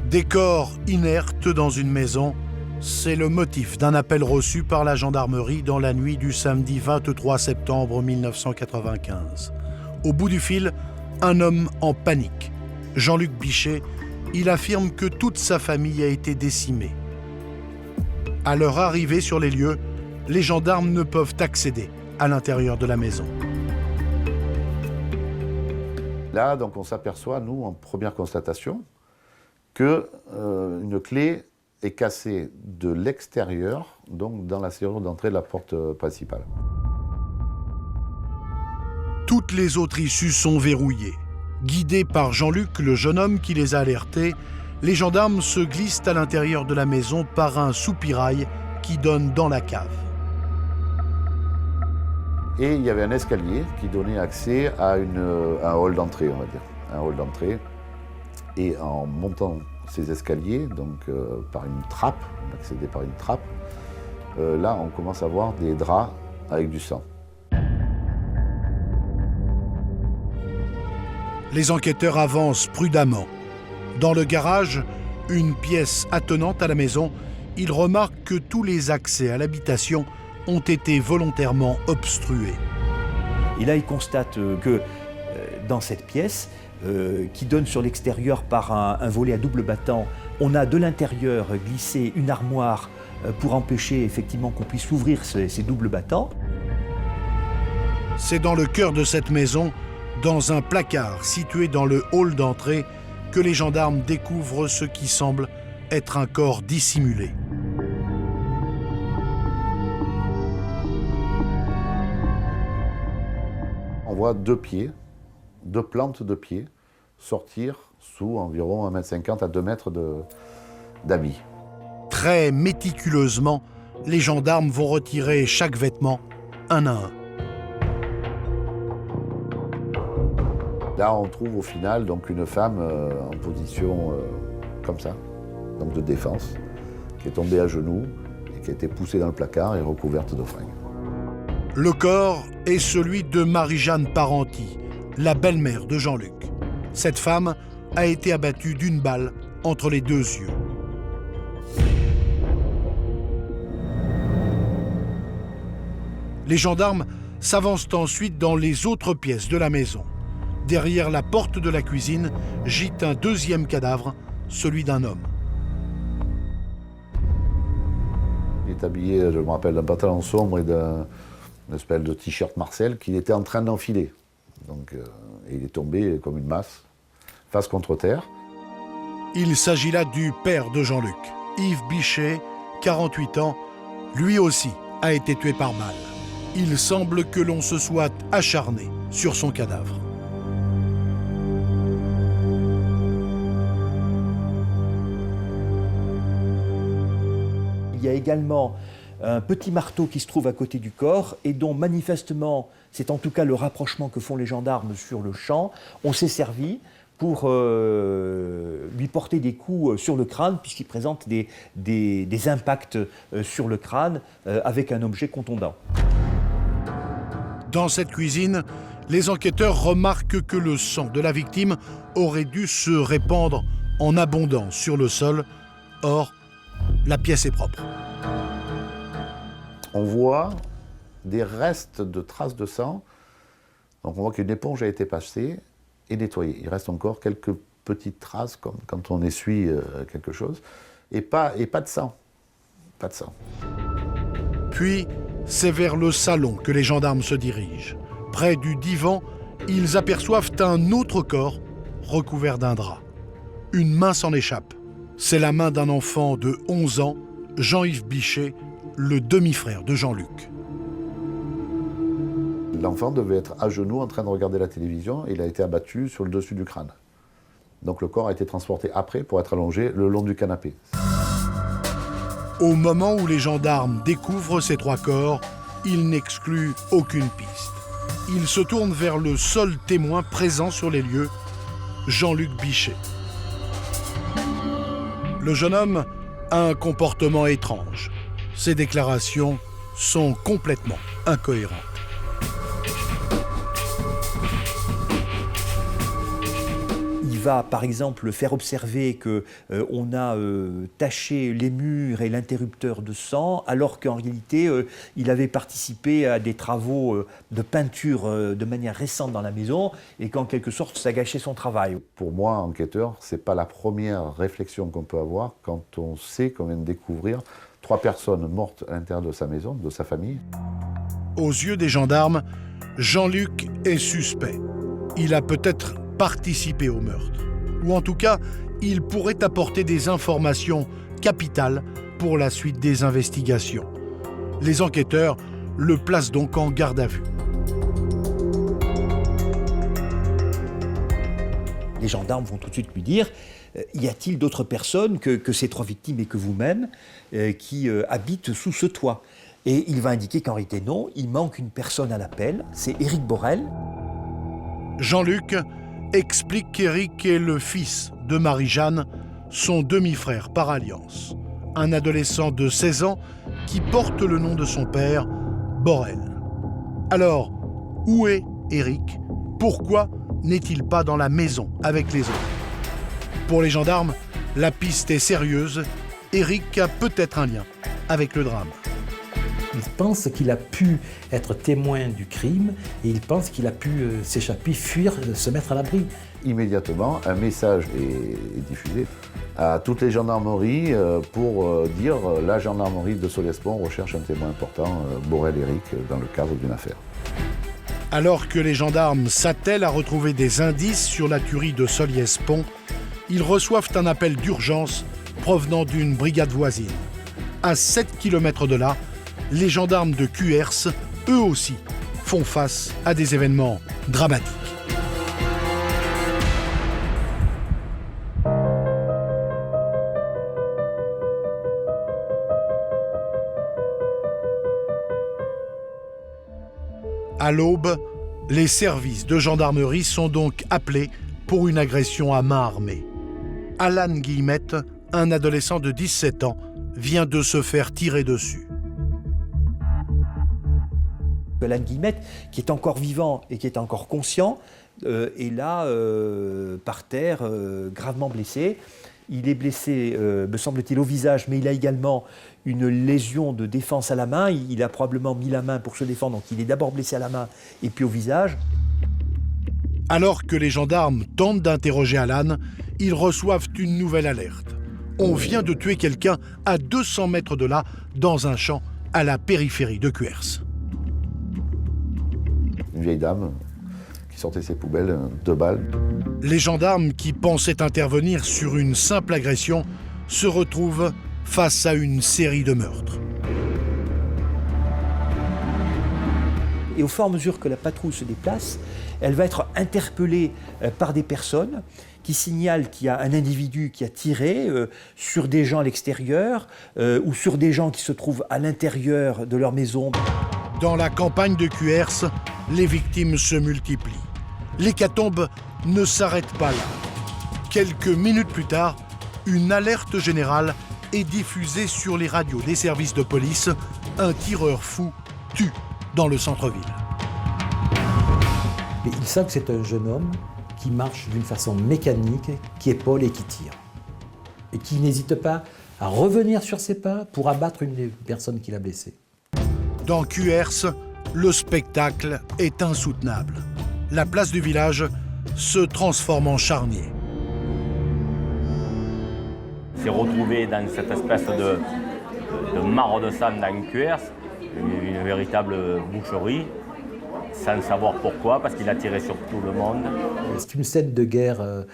Des corps inertes dans une maison, c'est le motif d'un appel reçu par la gendarmerie dans la nuit du samedi 23 septembre 1995. Au bout du fil, un homme en panique. Jean-Luc Bichet, il affirme que toute sa famille a été décimée. À leur arrivée sur les lieux, les gendarmes ne peuvent accéder à l'intérieur de la maison. Là, donc, on s'aperçoit, nous, en première constatation, qu'une clé est cassée de l'extérieur, donc dans la serrure d'entrée de la porte principale. Toutes les autres issues sont verrouillées. Guidés par Jean-Luc, le jeune homme qui les a alertés, les gendarmes se glissent à l'intérieur de la maison par un soupirail qui donne dans la cave. Et il y avait un escalier qui donnait accès à un hall d'entrée, on va dire. Un hall d'entrée. Et en montant ces escaliers, donc par une trappe, on accédait par une trappe, là on commence à voir des draps avec du sang. Les enquêteurs avancent prudemment. Dans le garage, une pièce attenante à la maison, ils remarquent que tous les accès à l'habitation ont été volontairement obstrués. Et là, il constate que dans cette pièce, qui donne sur l'extérieur par un volet à double battant, on a de l'intérieur glissé une armoire pour empêcher effectivement qu'on puisse ouvrir ces doubles battants. C'est dans le cœur de cette maison, dans un placard situé dans le hall d'entrée, que les gendarmes découvrent ce qui semble être un corps dissimulé. On voit deux plantes de pieds, sortir sous environ 1,50 m à 2 mètres d'habits. Très méticuleusement, les gendarmes vont retirer chaque vêtement, un à un. Là, on trouve au final donc, une femme en position comme ça, donc de défense, qui est tombée à genoux et qui a été poussée dans le placard et recouverte de fringues. Le corps est celui de Marie-Jeanne Parenti, la belle-mère de Jean-Luc. Cette femme a été abattue d'une balle entre les deux yeux. Les gendarmes s'avancent ensuite dans les autres pièces de la maison. Derrière la porte de la cuisine gît un deuxième cadavre, celui d'un homme. Il est habillé, je me rappelle, d'un pantalon sombre et d'une espèce de t-shirt Marcel qu'il était en train d'enfiler. Donc, il est tombé comme une masse, face contre terre. Il s'agit là du père de Jean-Luc, Yves Bichet, 48 ans. Lui aussi a été tué par balle. Il semble que l'on se soit acharné sur son cadavre. Il y a également un petit marteau qui se trouve à côté du corps et dont manifestement, c'est en tout cas le rapprochement que font les gendarmes sur le champ, on s'est servi pour lui porter des coups sur le crâne puisqu'il présente des impacts sur le crâne avec un objet contondant. Dans cette cuisine, les enquêteurs remarquent que le sang de la victime aurait dû se répandre en abondance sur le sol. Or, la pièce est propre. On voit des restes de traces de sang. Donc on voit qu'une éponge a été passée et nettoyée. Il reste encore quelques petites traces, comme quand on essuie quelque chose, et pas de sang. Pas de sang. Puis, c'est vers le salon que les gendarmes se dirigent. Près du divan, ils aperçoivent un autre corps recouvert d'un drap. Une main s'en échappe. C'est la main d'un enfant de 11 ans, Jean-Yves Bichet, le demi-frère de Jean-Luc. L'enfant devait être à genoux en train de regarder la télévision et il a été abattu sur le dessus du crâne. Donc le corps a été transporté après pour être allongé le long du canapé. Au moment où les gendarmes découvrent ces trois corps, ils n'excluent aucune piste. Ils se tournent vers le seul témoin présent sur les lieux, Jean-Luc Bichet. Le jeune homme a un comportement étrange. Ses déclarations sont complètement incohérentes. Il va par exemple faire observer qu'on a taché les murs et l'interrupteur de sang, alors qu'en réalité il avait participé à des travaux de peinture de manière récente dans la maison et qu'en quelque sorte ça gâchait son travail. Pour moi, enquêteur, ce n'est pas la première réflexion qu'on peut avoir quand on sait qu'on vient de découvrir 3 personnes mortes à l'intérieur de sa maison, de sa famille. Aux yeux des gendarmes, Jean-Luc est suspect. Il a peut-être participé au meurtre. Ou en tout cas, il pourrait apporter des informations capitales pour la suite des investigations. Les enquêteurs le placent donc en garde à vue. Les gendarmes vont tout de suite lui dire y a-t-il d'autres personnes que ces 3 victimes et que vous-même qui habitent sous ce toit? Et il va indiquer qu'en réalité non, il manque une personne à l'appel, c'est Éric Borel. Jean-Luc explique qu'Éric est le fils de Marie-Jeanne, son demi-frère par alliance. Un adolescent de 16 ans qui porte le nom de son père, Borel. Alors, où est Éric? Pourquoi n'est-il pas dans la maison avec les autres? Pour les gendarmes, la piste est sérieuse. Éric a peut-être un lien avec le drame. Il pense qu'il a pu être témoin du crime et il pense qu'il a pu s'échapper, fuir, se mettre à l'abri. Immédiatement, un message est diffusé à toutes les gendarmeries pour dire la gendarmerie de Solliès-Pont recherche un témoin important, Borel Éric, dans le cadre d'une affaire. Alors que les gendarmes s'attellent à retrouver des indices sur la tuerie de Solliès-Pont, ils reçoivent un appel d'urgence provenant d'une brigade voisine. À 7 km de là, les gendarmes de Cuers, eux aussi, font face à des événements dramatiques. À l'aube, les services de gendarmerie sont donc appelés pour une agression à main armée. Alan Guillemette, un adolescent de 17 ans, vient de se faire tirer dessus. Alan Guillemette, qui est encore vivant et qui est encore conscient, est là, par terre, gravement blessé. Il est blessé, me semble-t-il, au visage, mais il a également une lésion de défense à la main. Il a probablement mis la main pour se défendre, donc il est d'abord blessé à la main et puis au visage. Alors que les gendarmes tentent d'interroger Alan, ils reçoivent une nouvelle alerte. On vient de tuer quelqu'un à 200 mètres de là, dans un champ à la périphérie de Cuers. Une vieille dame qui sortait ses poubelles, 2 balles. Les gendarmes qui pensaient intervenir sur une simple agression se retrouvent face à une série de meurtres. Et au fur et à mesure que la patrouille se déplace, elle va être interpellée par des personnes qui signalent qu'il y a un individu qui a tiré sur des gens à l'extérieur ou sur des gens qui se trouvent à l'intérieur de leur maison. Dans la campagne de Cuers, les victimes se multiplient. L'hécatombe ne s'arrête pas là. Quelques minutes plus tard, une alerte générale est diffusée sur les radios des services de police. Un tireur fou tue dans le centre-ville. Mais il sait que c'est un jeune homme qui marche d'une façon mécanique, qui épaule et qui tire. Et qui n'hésite pas à revenir sur ses pas pour abattre une des personnes qu'il a blessées. Dans Cuers, le spectacle est insoutenable. La place du village se transforme en charnier. s'est retrouvé dans cette espèce de mare de sang dans Cuers, une véritable boucherie, sans savoir pourquoi, parce qu'il a tiré sur tout le monde. C'est une scène de guerre.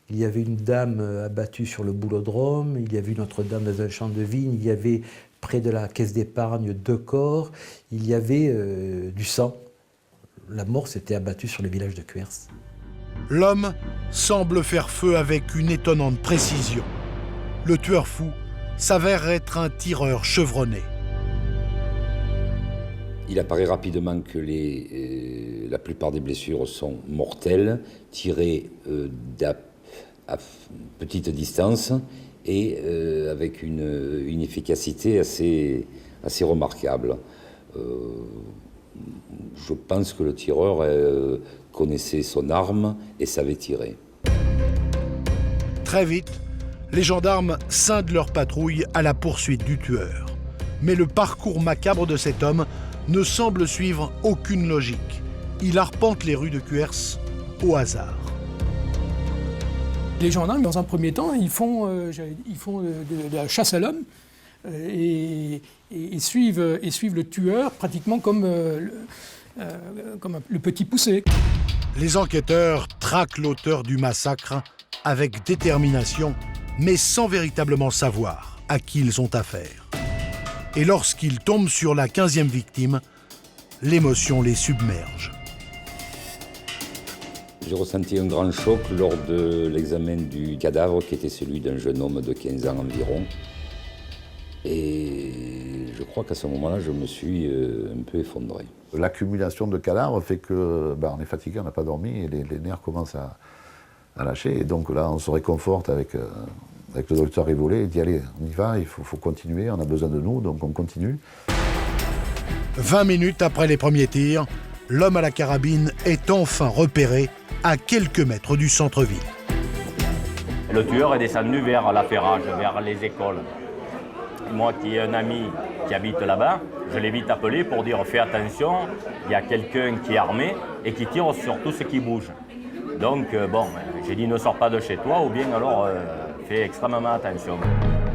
Il y avait une dame abattue sur le boulodrome, il y avait une autre dame dans un champ de vigne, il y avait près de la caisse d'épargne 2 corps, il y avait du sang. La mort s'était abattue sur le village de Cuers. L'homme semble faire feu avec une étonnante précision. Le tueur fou s'avère être un tireur chevronné. Il apparaît rapidement que la plupart des blessures sont mortelles, tirées à petite distance et avec une efficacité assez remarquable. Je pense que le tireur connaissait son arme et savait tirer. Très vite, les gendarmes scindent leur patrouille à la poursuite du tueur. Mais le parcours macabre de cet homme ne semble suivre aucune logique. Il arpente les rues de Cuers au hasard. Les gendarmes, dans un premier temps, ils font de la chasse à l'homme et suivent le tueur pratiquement comme le petit poussé. Les enquêteurs traquent l'auteur du massacre avec détermination, mais sans véritablement savoir à qui ils ont affaire. Et lorsqu'ils tombent sur la 15e victime, l'émotion les submerge. J'ai ressenti un grand choc lors de l'examen du cadavre, qui était celui d'un jeune homme de 15 ans environ. Et je crois qu'à ce moment-là, je me suis un peu effondré. L'accumulation de cadavres fait que on est fatigué, on n'a pas dormi, et les nerfs commencent à lâcher. Et donc là, on se réconforte avec le docteur Rivollet. Il dit allez, on y va, il faut continuer, on a besoin de nous, donc on continue. 20 minutes après les premiers tirs, l'homme à la carabine est enfin repéré à quelques mètres du centre-ville. Le tueur est descendu vers la Ferrage, vers les écoles. Moi qui ai un ami qui habite là-bas, je l'ai vite appelé pour dire fais attention, il y a quelqu'un qui est armé et qui tire sur tout ce qui bouge. Donc j'ai dit ne sors pas de chez toi ou bien alors fais extrêmement attention.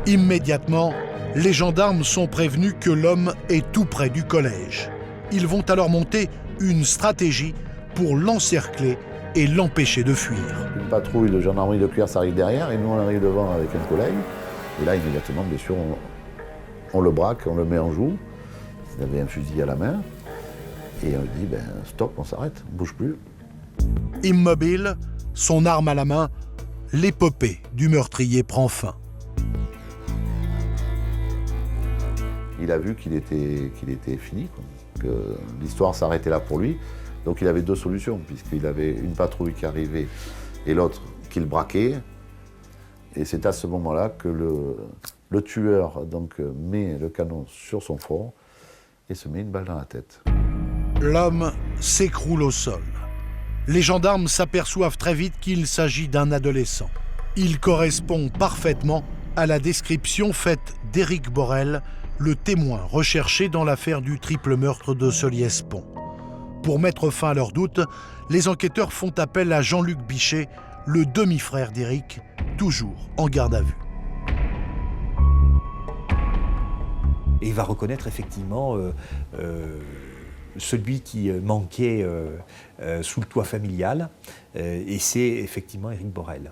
Immédiatement, les gendarmes sont prévenus que l'homme est tout près du collège. Ils vont alors monter une stratégie pour l'encercler et l'empêcher de fuir. Une patrouille de gendarmerie de Cuers arrive derrière et nous on arrive devant avec un collègue. Et là immédiatement, bien sûr, on le braque, on le met en joue. Il avait un fusil à la main. Et on lui dit stop, on s'arrête, on ne bouge plus. Immobile, son arme à la main, l'épopée du meurtrier prend fin. Il a vu qu'il était fini, quoi, que l'histoire s'arrêtait là pour lui. Donc il avait deux solutions, puisqu'il avait une patrouille qui arrivait et l'autre qui le braquait. Et c'est à ce moment-là que le tueur donc, met le canon sur son front et se met une balle dans la tête. L'homme s'écroule au sol. Les gendarmes s'aperçoivent très vite qu'il s'agit d'un adolescent. Il correspond parfaitement à la description faite d'Éric Borel, le témoin recherché dans l'affaire du triple meurtre de Solliès-Pont. Pour mettre fin à leurs doutes, les enquêteurs font appel à Jean-Luc Bichet, le demi-frère d'Éric, toujours en garde à vue. Et il va reconnaître effectivement celui qui manquait sous le toit familial, et c'est effectivement Éric Borel.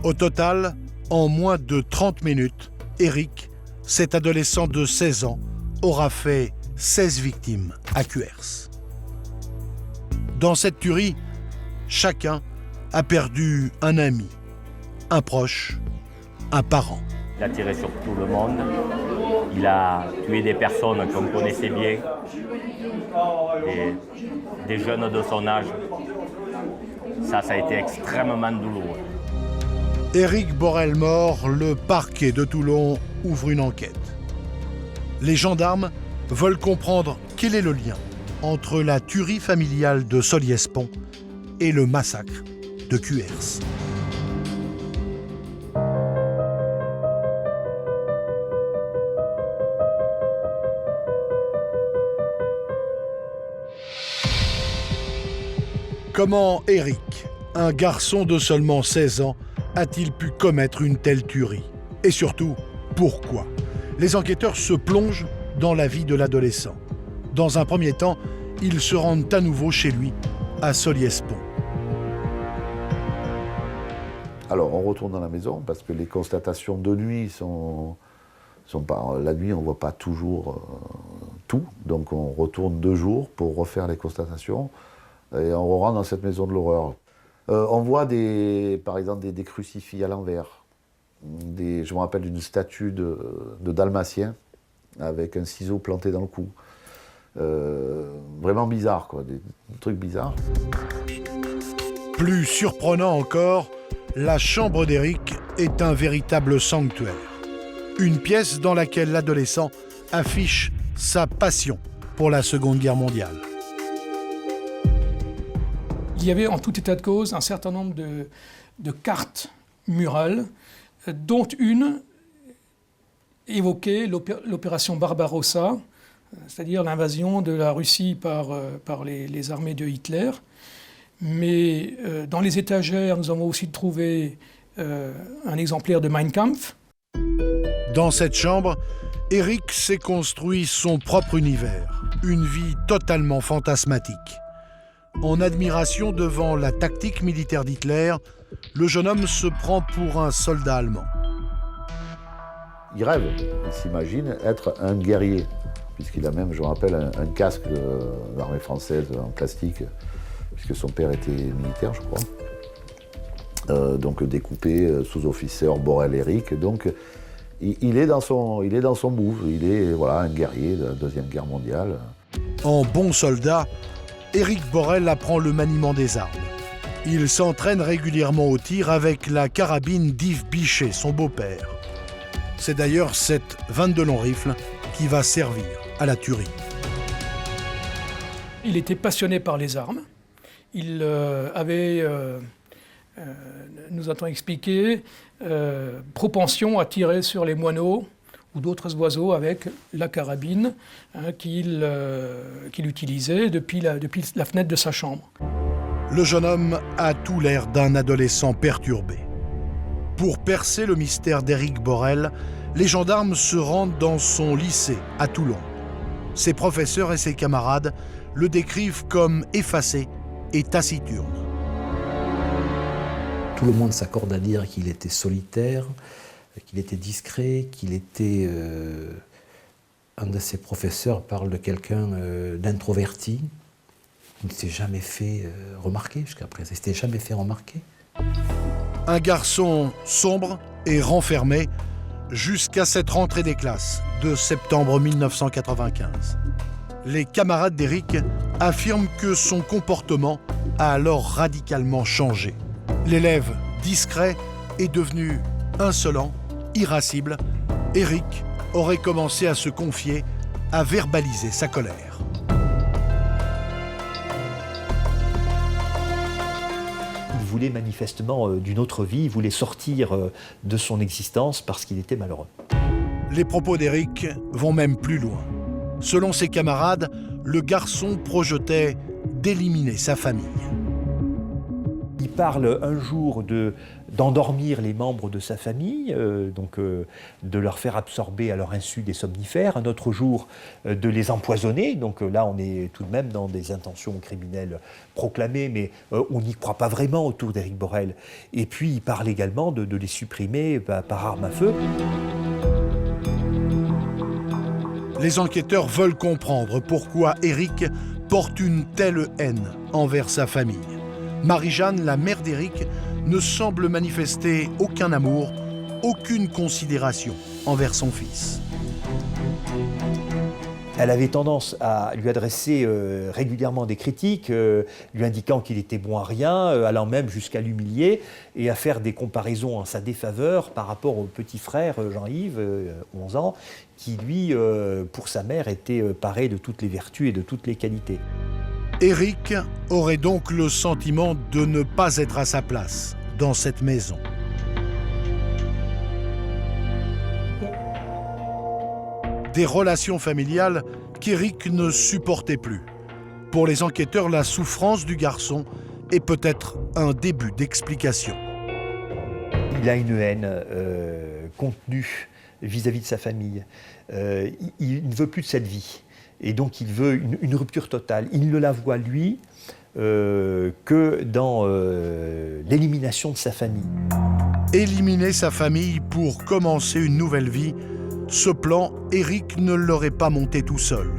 Au total, en moins de 30 minutes, Éric, cet adolescent de 16 ans, aura fait 16 victimes à Cuers. Dans cette tuerie, chacun a perdu un ami, un proche, un parent. Il a tiré sur tout le monde, il a tué des personnes qu'on connaissait bien, des jeunes de son âge. Ça a été extrêmement douloureux. Éric Borel mort, le parquet de Toulon ouvre une enquête. Les gendarmes veulent comprendre quel est le lien entre la tuerie familiale de Solliès-Pont et le massacre de Cuers. Comment Éric, un garçon de seulement 16 ans, a-t-il pu commettre une telle tuerie? Et surtout, pourquoi? Les enquêteurs se plongent dans la vie de l'adolescent. Dans un premier temps, ils se rendent à nouveau chez lui, à Solliès-Pont. Alors, on retourne dans la maison parce que les constatations de nuit sont pas... La nuit, on ne voit pas toujours tout. Donc, on retourne 2 jours pour refaire les constatations et on rentre dans cette maison de l'horreur. On voit, par exemple, des crucifix à l'envers. Je me rappelle d'une statue de Dalmatien avec un ciseau planté dans le cou. Vraiment bizarre, quoi, des trucs bizarres. Plus surprenant encore, la chambre d'Éric est un véritable sanctuaire. Une pièce dans laquelle l'adolescent affiche sa passion pour la Seconde Guerre mondiale. Il y avait en tout état de cause un certain nombre de cartes murales, dont une évoquait l'opération Barbarossa, c'est-à-dire l'invasion de la Russie par les armées de Hitler. Mais dans les étagères, nous avons aussi trouvé un exemplaire de Mein Kampf. Dans cette chambre, Éric s'est construit son propre univers, une vie totalement fantasmatique. En admiration devant la tactique militaire d'Hitler, le jeune homme se prend pour un soldat allemand. Il rêve, il s'imagine être un guerrier, puisqu'il a même, je me rappelle, un casque de l'armée française en plastique, puisque son père était militaire, je crois. Donc découpé, sous-officier Borel Éric. Donc il est dans son move, il est voilà, un guerrier de la Deuxième Guerre mondiale. En bon soldat, Éric Borel apprend le maniement des armes. Il s'entraîne régulièrement au tir avec la carabine d'Yves Bichet, son beau-père. C'est d'ailleurs cette 22 long rifle qui va servir à la tuerie. Il était passionné par les armes. Il avait, nous a-t-on expliqué, propension à tirer sur les moineaux ou d'autres oiseaux avec la carabine qu'il utilisait depuis la fenêtre de sa chambre. Le jeune homme a tout l'air d'un adolescent perturbé. Pour percer le mystère d'Éric Borel, les gendarmes se rendent dans son lycée à Toulon. Ses professeurs et ses camarades le décrivent comme effacé et taciturne. Tout le monde s'accorde à dire qu'il était solitaire, qu'il était discret, qu'il était... un de ses professeurs parle de quelqu'un d'introverti. Il ne s'est jamais fait remarquer jusqu'à présent. Il ne s'était jamais fait remarquer. Un garçon sombre et renfermé jusqu'à cette rentrée des classes de septembre 1995. Les camarades d'Éric affirment que son comportement a alors radicalement changé. L'élève discret est devenu insolent, irascible. Éric aurait commencé à se confier, à verbaliser sa colère. Il voulait manifestement d'une autre vie, il voulait sortir de son existence parce qu'il était malheureux. Les propos d'Éric vont même plus loin. Selon ses camarades, le garçon projetait d'éliminer sa famille. Il parle un jour d'endormir les membres de sa famille, de leur faire absorber à leur insu des somnifères, un autre jour de les empoisonner, donc là on est tout de même dans des intentions criminelles proclamées, mais on n'y croit pas vraiment autour d'Éric Borel. Et puis il parle également de les supprimer par arme à feu. Les enquêteurs veulent comprendre pourquoi Éric porte une telle haine envers sa famille. Marie-Jeanne, la mère d'Éric, ne semble manifester aucun amour, aucune considération envers son fils. Elle avait tendance à lui adresser régulièrement des critiques, lui indiquant qu'il était bon à rien, allant même jusqu'à l'humilier et à faire des comparaisons en sa défaveur par rapport au petit frère Jean-Yves, 11 ans, qui lui, pour sa mère, était paré de toutes les vertus et de toutes les qualités. Éric aurait donc le sentiment de ne pas être à sa place dans cette maison. Des relations familiales qu'Éric ne supportait plus. Pour les enquêteurs, la souffrance du garçon est peut-être un début d'explication. Il a une haine contenue vis-à-vis de sa famille. Il ne veut plus de cette vie. Et donc il veut une rupture totale. Il ne la voit, lui, que dans l'élimination de sa famille. Éliminer sa famille pour commencer une nouvelle vie, ce plan, Éric ne l'aurait pas monté tout seul.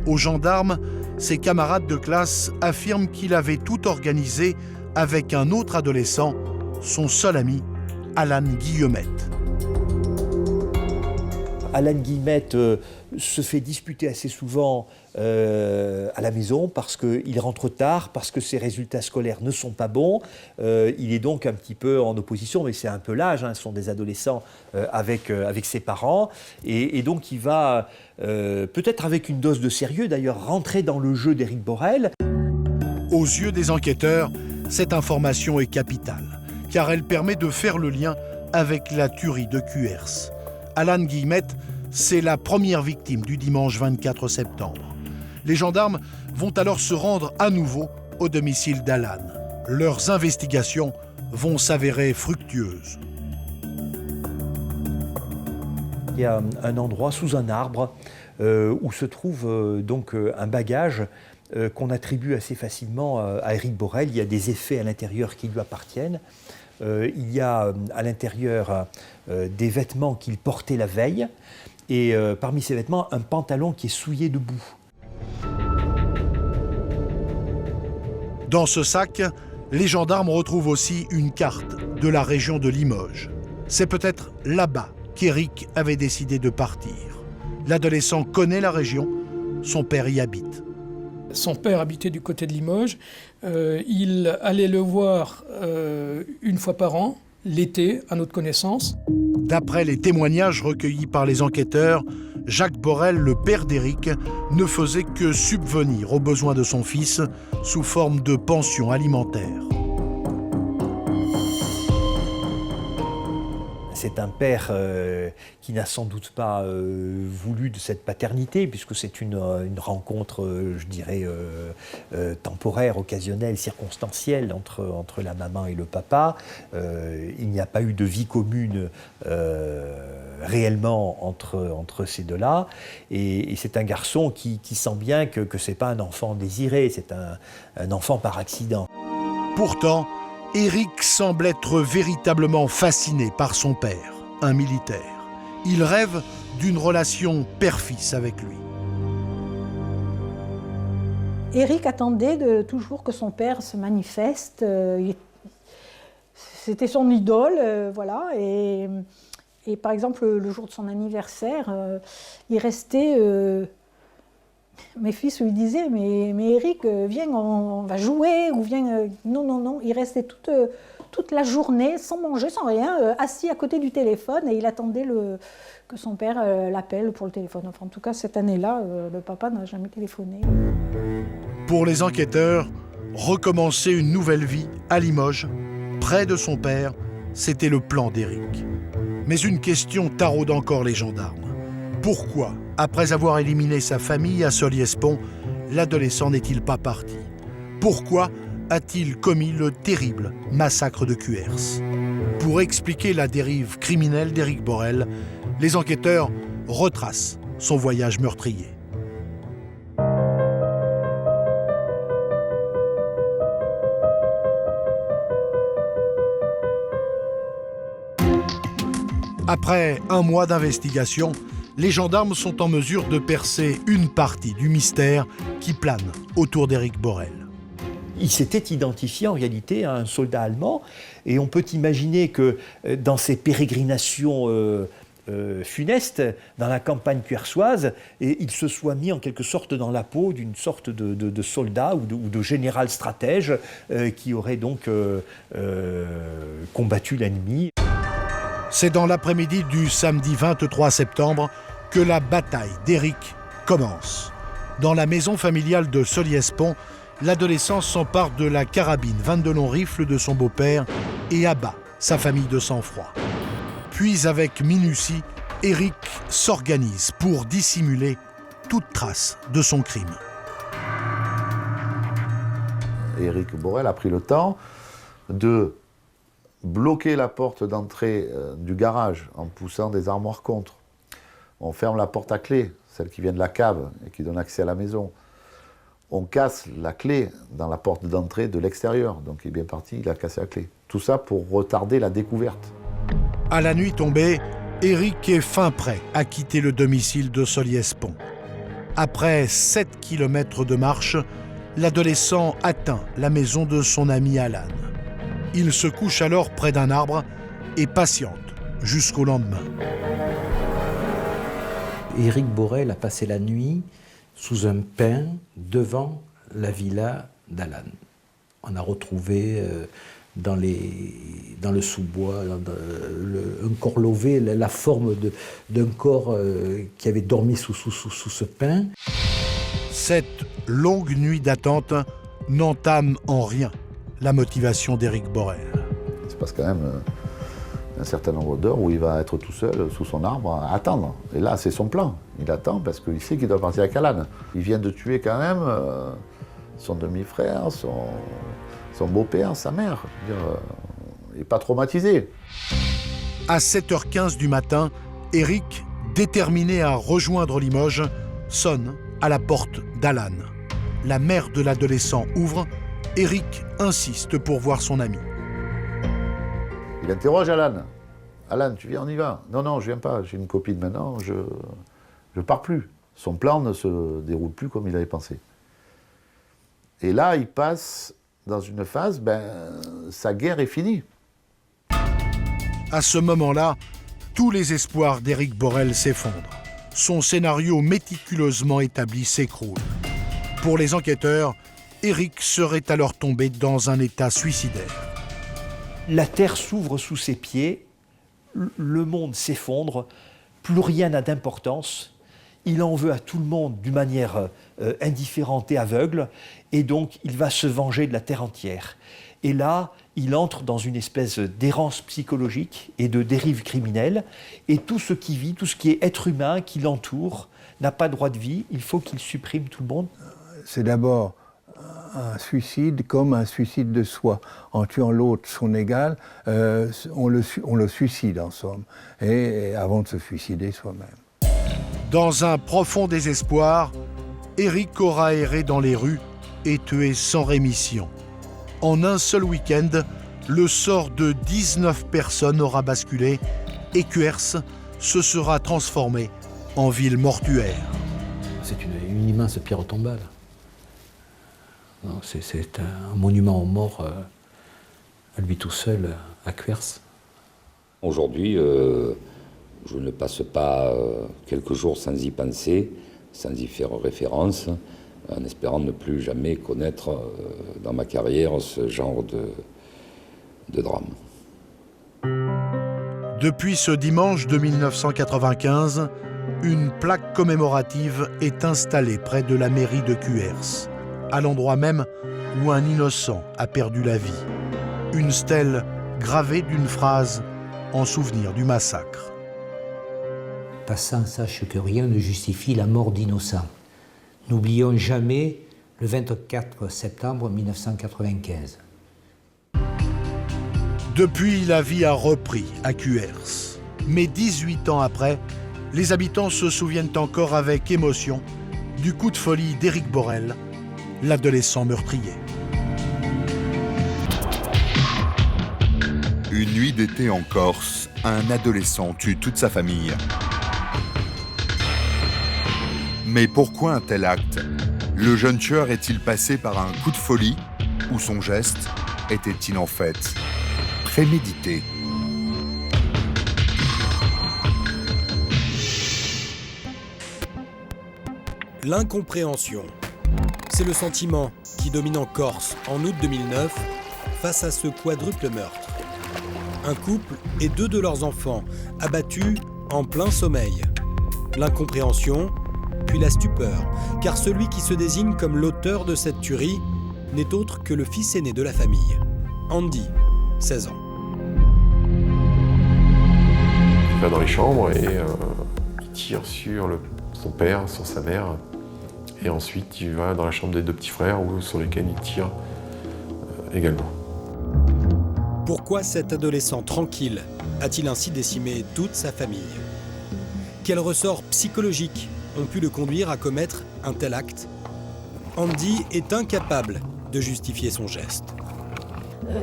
Aux gendarmes, ses camarades de classe affirment qu'il avait tout organisé avec un autre adolescent, son seul ami, Alan Guillemette. Alan Guillemette se fait disputer assez souvent à la maison parce qu'il rentre tard, parce que ses résultats scolaires ne sont pas bons. Il est donc un petit peu en opposition, mais c'est un peu l'âge, ce sont des adolescents avec ses parents. Et donc il va, peut-être avec une dose de sérieux d'ailleurs, rentrer dans le jeu d'Éric Borel. Aux yeux des enquêteurs, cette information est capitale, car elle permet de faire le lien avec la tuerie de Cuers. Alan Guillemette, c'est la première victime du dimanche 24 septembre. Les gendarmes vont alors se rendre à nouveau au domicile d'Alan. Leurs investigations vont s'avérer fructueuses. Il y a un endroit sous un arbre où se trouve donc un bagage qu'on attribue assez facilement à Éric Borel. Il y a des effets à l'intérieur qui lui appartiennent. Il y a à l'intérieur des vêtements qu'il portait la veille et parmi ces vêtements, un pantalon qui est souillé de boue. Dans ce sac, les gendarmes retrouvent aussi une carte de la région de Limoges. C'est peut-être là-bas qu'Éric avait décidé de partir. L'adolescent connaît la région, son père y habite. Son père habitait du côté de Limoges. Il allait le voir une fois par an, l'été, à notre connaissance. D'après les témoignages recueillis par les enquêteurs, Jacques Borel, le père d'Éric, ne faisait que subvenir aux besoins de son fils sous forme de pension alimentaire. C'est un père qui n'a sans doute pas voulu de cette paternité, puisque c'est une rencontre, je dirais, temporaire, occasionnelle, circonstancielle entre la maman et le papa. Il n'y a pas eu de vie commune réellement entre ces deux-là. Et c'est un garçon qui sent bien que ce n'est pas un enfant désiré, c'est un enfant par accident. Pourtant, Éric semble être véritablement fasciné par son père, un militaire. Il rêve d'une relation père-fils avec lui. Éric attendait toujours que son père se manifeste. C'était son idole, voilà. Et par exemple, le jour de son anniversaire, il restait... Mes fils lui disaient, mais Éric, viens, on va jouer, ou viens... Non, il restait toute la journée, sans manger, sans rien, assis à côté du téléphone, et il attendait que son père l'appelle pour le téléphone. Enfin, en tout cas, cette année-là, le papa n'a jamais téléphoné. Pour les enquêteurs, recommencer une nouvelle vie à Limoges, près de son père, c'était le plan d'Éric. Mais une question taraude encore les gendarmes. Pourquoi, après avoir éliminé sa famille à Solliès-Pont, l'adolescent n'est-il pas parti? Pourquoi a-t-il commis le terrible massacre de Cuers? Pour expliquer la dérive criminelle d'Éric Borel, les enquêteurs retracent son voyage meurtrier. Après un mois d'investigation, les gendarmes sont en mesure de percer une partie du mystère qui plane autour d'Éric Borel. Il s'était identifié en réalité à un soldat allemand, et on peut imaginer que dans ses pérégrinations funestes, dans la campagne cuersoise, il se soit mis en quelque sorte dans la peau d'une sorte de soldat ou de général stratège qui aurait donc combattu l'ennemi. C'est dans l'après-midi du samedi 23 septembre que la bataille d'Éric commence. Dans la maison familiale de Solliès-Pont, l'adolescent s'empare de la carabine 22 longs rifles de son beau-père et abat sa famille de sang-froid. Puis, avec minutie, Éric s'organise pour dissimuler toute trace de son crime. Éric Borel a pris le temps de bloquer la porte d'entrée du garage en poussant des armoires contre. On ferme la porte à clé, celle qui vient de la cave et qui donne accès à la maison. On casse la clé dans la porte d'entrée de l'extérieur. Donc il est bien parti, il a cassé la clé. Tout ça pour retarder la découverte. À la nuit tombée, Éric est fin prêt à quitter le domicile de Solliès-Pont. Après 7 kilomètres de marche, l'adolescent atteint la maison de son ami Alan. Il se couche alors près d'un arbre et patiente jusqu'au lendemain. Éric Borel a passé la nuit sous un pin devant la villa d'Alan. On a retrouvé dans le sous-bois un corps lové, la forme d'un corps qui avait dormi sous ce pin. Cette longue nuit d'attente n'entame en rien la motivation d'Éric Borel. se passe quand même un certain nombre d'heures où il va être tout seul sous son arbre à attendre. Et là, c'est son plan. Il attend parce qu'il sait qu'il doit partir avec Alan. Il vient de tuer quand même son demi-frère, son beau-père, sa mère. Je veux dire, il n'est pas traumatisé. À 7h15 du matin, Éric, déterminé à rejoindre Limoges, sonne à la porte d'Alan. La mère de l'adolescent ouvre. Éric insiste pour voir son ami. Il interroge Alan. Alan, tu viens, on y va. Non, non, je viens pas, j'ai une copine maintenant, je pars plus. Son plan ne se déroule plus comme il avait pensé. Et là, il passe dans une phase, sa guerre est finie. À ce moment-là, tous les espoirs d'Éric Borel s'effondrent. Son scénario méticuleusement établi s'écroule. Pour les enquêteurs, Éric serait alors tombé dans un état suicidaire. La terre s'ouvre sous ses pieds, le monde s'effondre, plus rien n'a d'importance. Il en veut à tout le monde d'une manière indifférente et aveugle, et donc il va se venger de la terre entière. Et là, il entre dans une espèce d'errance psychologique et de dérive criminelle, et tout ce qui vit, tout ce qui est être humain qui l'entoure, n'a pas droit de vie, il faut qu'il supprime tout le monde. C'est d'abord un suicide comme un suicide de soi. En tuant l'autre, son égal, on le suicide en somme, et avant de se suicider soi-même. Dans un profond désespoir, Éric aura erré dans les rues et tué sans rémission. En un seul week-end, le sort de 19 personnes aura basculé et Cuers se sera transformé en ville mortuaire. C'est une immense pierre tombale. C'est un monument aux morts à lui tout seul, à Cuers. Aujourd'hui, je ne passe pas quelques jours sans y penser, sans y faire référence, en espérant ne plus jamais connaître dans ma carrière ce genre de drame. Depuis ce dimanche de 1995, une plaque commémorative est installée près de la mairie de Cuers, à l'endroit même où un innocent a perdu la vie. Une stèle gravée d'une phrase en souvenir du massacre. Passant, sache que rien ne justifie la mort d'innocents. N'oublions jamais le 24 septembre 1995. Depuis, la vie a repris à Cuers. Mais 18 ans après, les habitants se souviennent encore avec émotion du coup de folie d'Éric Borel, l'adolescent meurtrier. Une nuit d'été en Corse, un adolescent tue toute sa famille. Mais pourquoi un tel acte? Le jeune tueur est-il passé par un coup de folie ou son geste était-il en fait prémédité? L'incompréhension. C'est le sentiment qui domine en Corse en août 2009 face à ce quadruple meurtre. Un couple et 2 de leurs enfants abattus en plein sommeil. L'incompréhension, puis la stupeur, car celui qui se désigne comme l'auteur de cette tuerie n'est autre que le fils aîné de la famille, Andy, 16 ans. Il va dans les chambres et il tire sur son père, sur sa mère. Et ensuite, il va dans la chambre des 2 petits frères sur lesquels il tire également. Pourquoi cet adolescent tranquille a-t-il ainsi décimé toute sa famille? Quels ressorts psychologiques ont pu le conduire à commettre un tel acte? Andy est incapable de justifier son geste.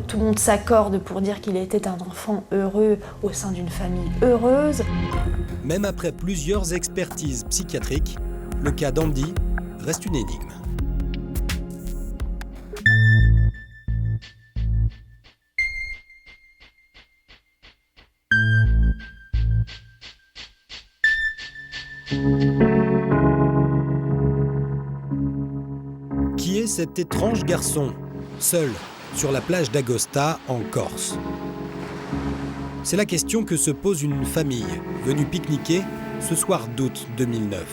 Tout le monde s'accorde pour dire qu'il était un enfant heureux au sein d'une famille heureuse. Même après plusieurs expertises psychiatriques, le cas d'Andy reste une énigme. Qui est cet étrange garçon, seul, sur la plage d'Agosta, en Corse? C'est la question que se pose une famille venue pique-niquer ce soir d'août 2009.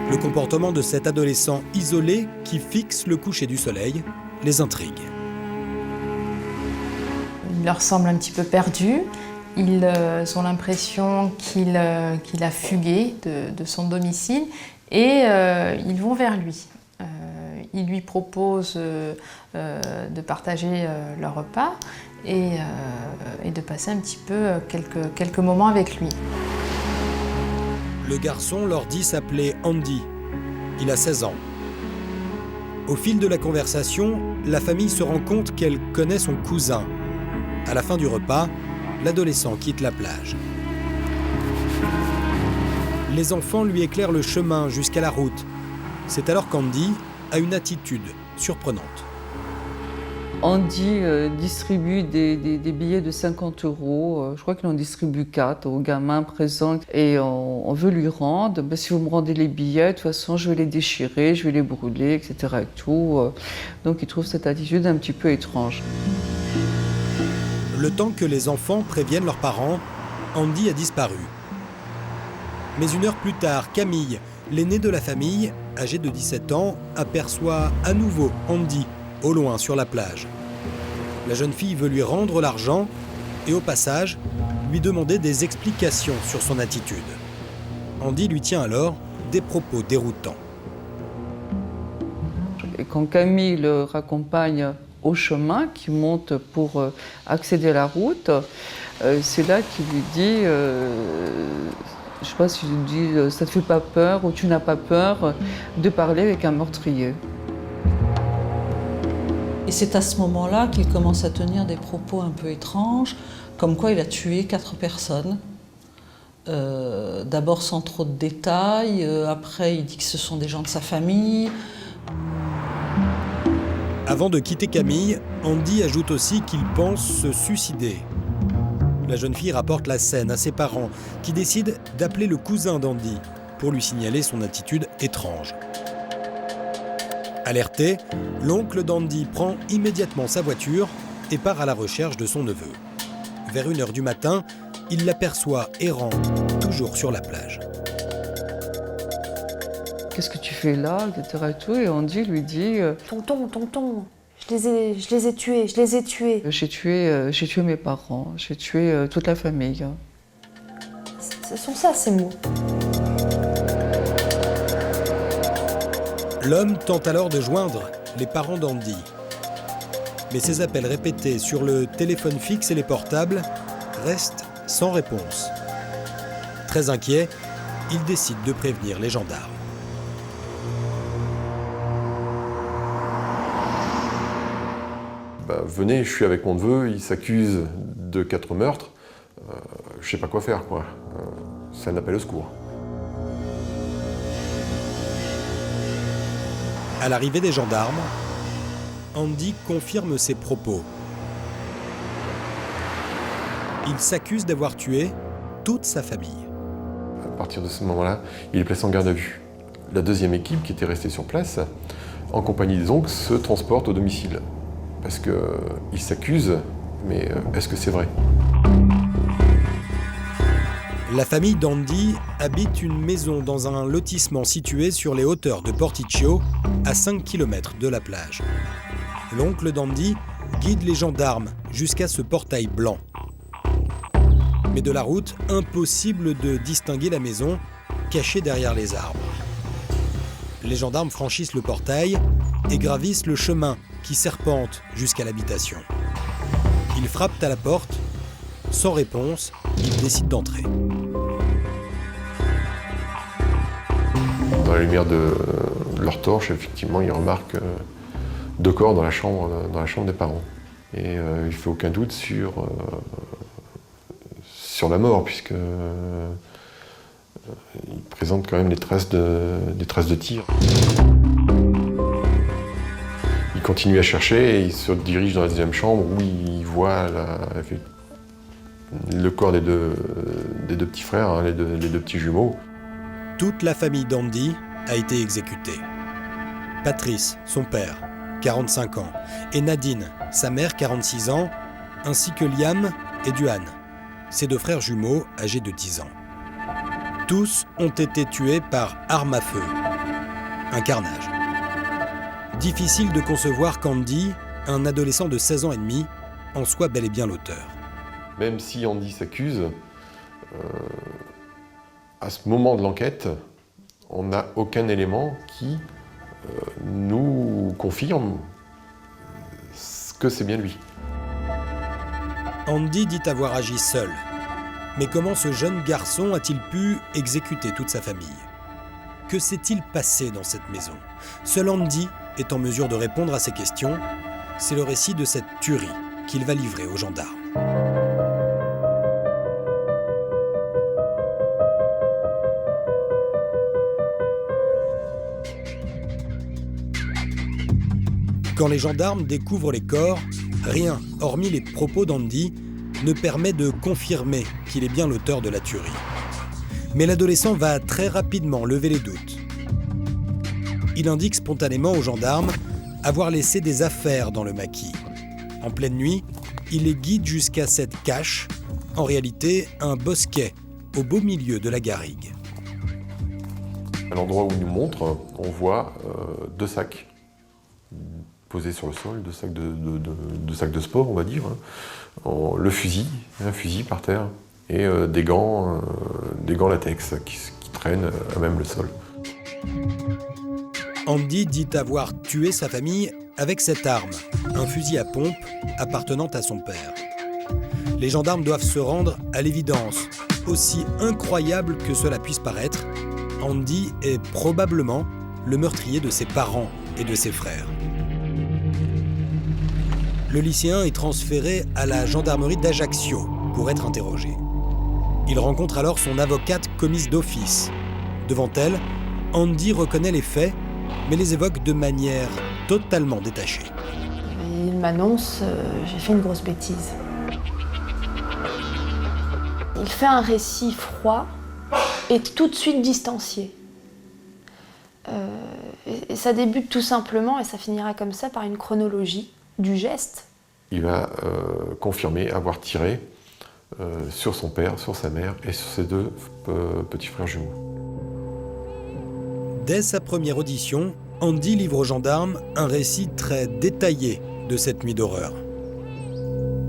Le comportement de cet adolescent isolé qui fixe le coucher du soleil les intrigue. leur semble un petit peu perdu. Ils ont l'impression qu'il a fugué de son domicile et ils vont vers lui. Ils lui proposent de partager leur repas et de passer un petit peu quelques moments avec lui. Le garçon leur dit s'appeler Andy. Il a 16 ans. Au fil de la conversation, la famille se rend compte qu'elle connaît son cousin. À la fin du repas, l'adolescent quitte la plage. Les enfants lui éclairent le chemin jusqu'à la route. C'est alors qu'Andy a une attitude surprenante. Andy distribue des billets de 50 €. Je crois qu'il en distribue 4 aux gamins présents. Et on veut lui rendre. Ben, si vous me rendez les billets, de toute façon, je vais les déchirer, je vais les brûler, etc. Et tout. Donc il trouve cette attitude un petit peu étrange. Le temps que les enfants préviennent leurs parents, Andy a disparu. Mais une heure plus tard, Camille, l'aînée de la famille, âgée de 17 ans, aperçoit à nouveau Andy au loin sur la plage. La jeune fille veut lui rendre l'argent et au passage, lui demander des explications sur son attitude. Andy lui tient alors des propos déroutants. Et quand Camille le raccompagne au chemin, qui monte pour accéder à la route, c'est là qu'il lui dit, je ne sais pas s'il lui dit, ça ne te fait pas peur ou tu n'as pas peur de parler avec un meurtrier. Et c'est à ce moment-là qu'il commence à tenir des propos un peu étranges, comme quoi il a tué 4 personnes. D'abord sans trop de détails, après il dit que ce sont des gens de sa famille. Avant de quitter Camille, Andy ajoute aussi qu'il pense se suicider. La jeune fille rapporte la scène à ses parents, qui décident d'appeler le cousin d'Andy pour lui signaler son attitude étrange. Alerté, l'oncle d'Andy prend immédiatement sa voiture et part à la recherche de son neveu. Vers 1h du matin, il l'aperçoit errant, toujours sur la plage. Qu'est-ce que tu fais là, etc. Et tout, et Andy lui dit Tonton, je les ai tués. j'ai tué mes parents, j'ai tué toute la famille. Ce sont ça ces mots. L'homme tente alors de joindre les parents d'Andy. Mais ses appels répétés sur le téléphone fixe et les portables restent sans réponse. Très inquiet, il décide de prévenir les gendarmes. Venez, je suis avec mon neveu, il s'accuse de 4 meurtres. Je sais pas quoi faire, quoi. C'est un appel au secours. À l'arrivée des gendarmes, Andy confirme ses propos. Il s'accuse d'avoir tué toute sa famille. À partir de ce moment-là, il est placé en garde à vue. La deuxième équipe, qui était restée sur place, en compagnie des oncles, se transporte au domicile. Parce qu'il s'accuse, mais est-ce que c'est vrai ? La famille d'Andy habite une maison dans un lotissement situé sur les hauteurs de Porticcio, à 5 km de la plage. L'oncle d'Andy guide les gendarmes jusqu'à ce portail blanc. Mais de la route, impossible de distinguer la maison cachée derrière les arbres. Les gendarmes franchissent le portail et gravissent le chemin qui serpente jusqu'à l'habitation. Ils frappent à la porte. Sans réponse, ils décident d'entrer. Dans la lumière de leur torche, effectivement, ils remarquent 2 corps dans la chambre des parents. Et il ne fait aucun doute sur la mort, puisque il présente quand même des traces de tir. Il continue à chercher et il se dirige dans la deuxième chambre où il voit le corps des deux petits frères, hein, les deux petits jumeaux. Toute la famille d'Andy a été exécutée. Patrice, son père, 45 ans, et Nadine, sa mère, 46 ans, ainsi que Liam et Duane, ses 2 frères jumeaux âgés de 10 ans. Tous ont été tués par arme à feu. Un carnage. Difficile de concevoir qu'Andy, un adolescent de 16 ans et demi, en soit bel et bien l'auteur. Même si Andy s'accuse, à ce moment de l'enquête, on n'a aucun élément qui nous confirme que c'est bien lui. Andy dit avoir agi seul. Mais comment ce jeune garçon a-t-il pu exécuter toute sa famille? Que s'est-il passé dans cette maison? Seul Andy est en mesure de répondre à ces questions. C'est le récit de cette tuerie qu'il va livrer aux gendarmes. Quand les gendarmes découvrent les corps, rien, hormis les propos d'Andy, ne permet de confirmer qu'il est bien l'auteur de la tuerie. Mais l'adolescent va très rapidement lever les doutes. Il indique spontanément aux gendarmes avoir laissé des affaires dans le maquis. En pleine nuit, il les guide jusqu'à cette cache, en réalité un bosquet au beau milieu de la garrigue. À l'endroit où il nous montre, on voit 2 sacs posés sur le sol, 2 sacs de sport, on va dire. Le fusil, un fusil par terre, et des gants latex qui traînent à même le sol. Andy dit avoir tué sa famille avec cette arme, un fusil à pompe appartenant à son père. Les gendarmes doivent se rendre à l'évidence. Aussi incroyable que cela puisse paraître, Andy est probablement le meurtrier de ses parents et de ses frères. Le lycéen est transféré à la gendarmerie d'Ajaccio pour être interrogé. Il rencontre alors son avocate commise d'office. Devant elle, Andy reconnaît les faits, mais les évoque de manière totalement détachée. Il m'annonce j'ai fait une grosse bêtise. Il fait un récit froid et tout de suite distancié. Et ça débute tout simplement, et ça finira comme ça, par une chronologie du geste. Il va confirmer avoir tiré sur son père, sur sa mère et sur ses 2 petits frères jumeaux. Dès sa première audition, Andy livre aux gendarmes un récit très détaillé de cette nuit d'horreur.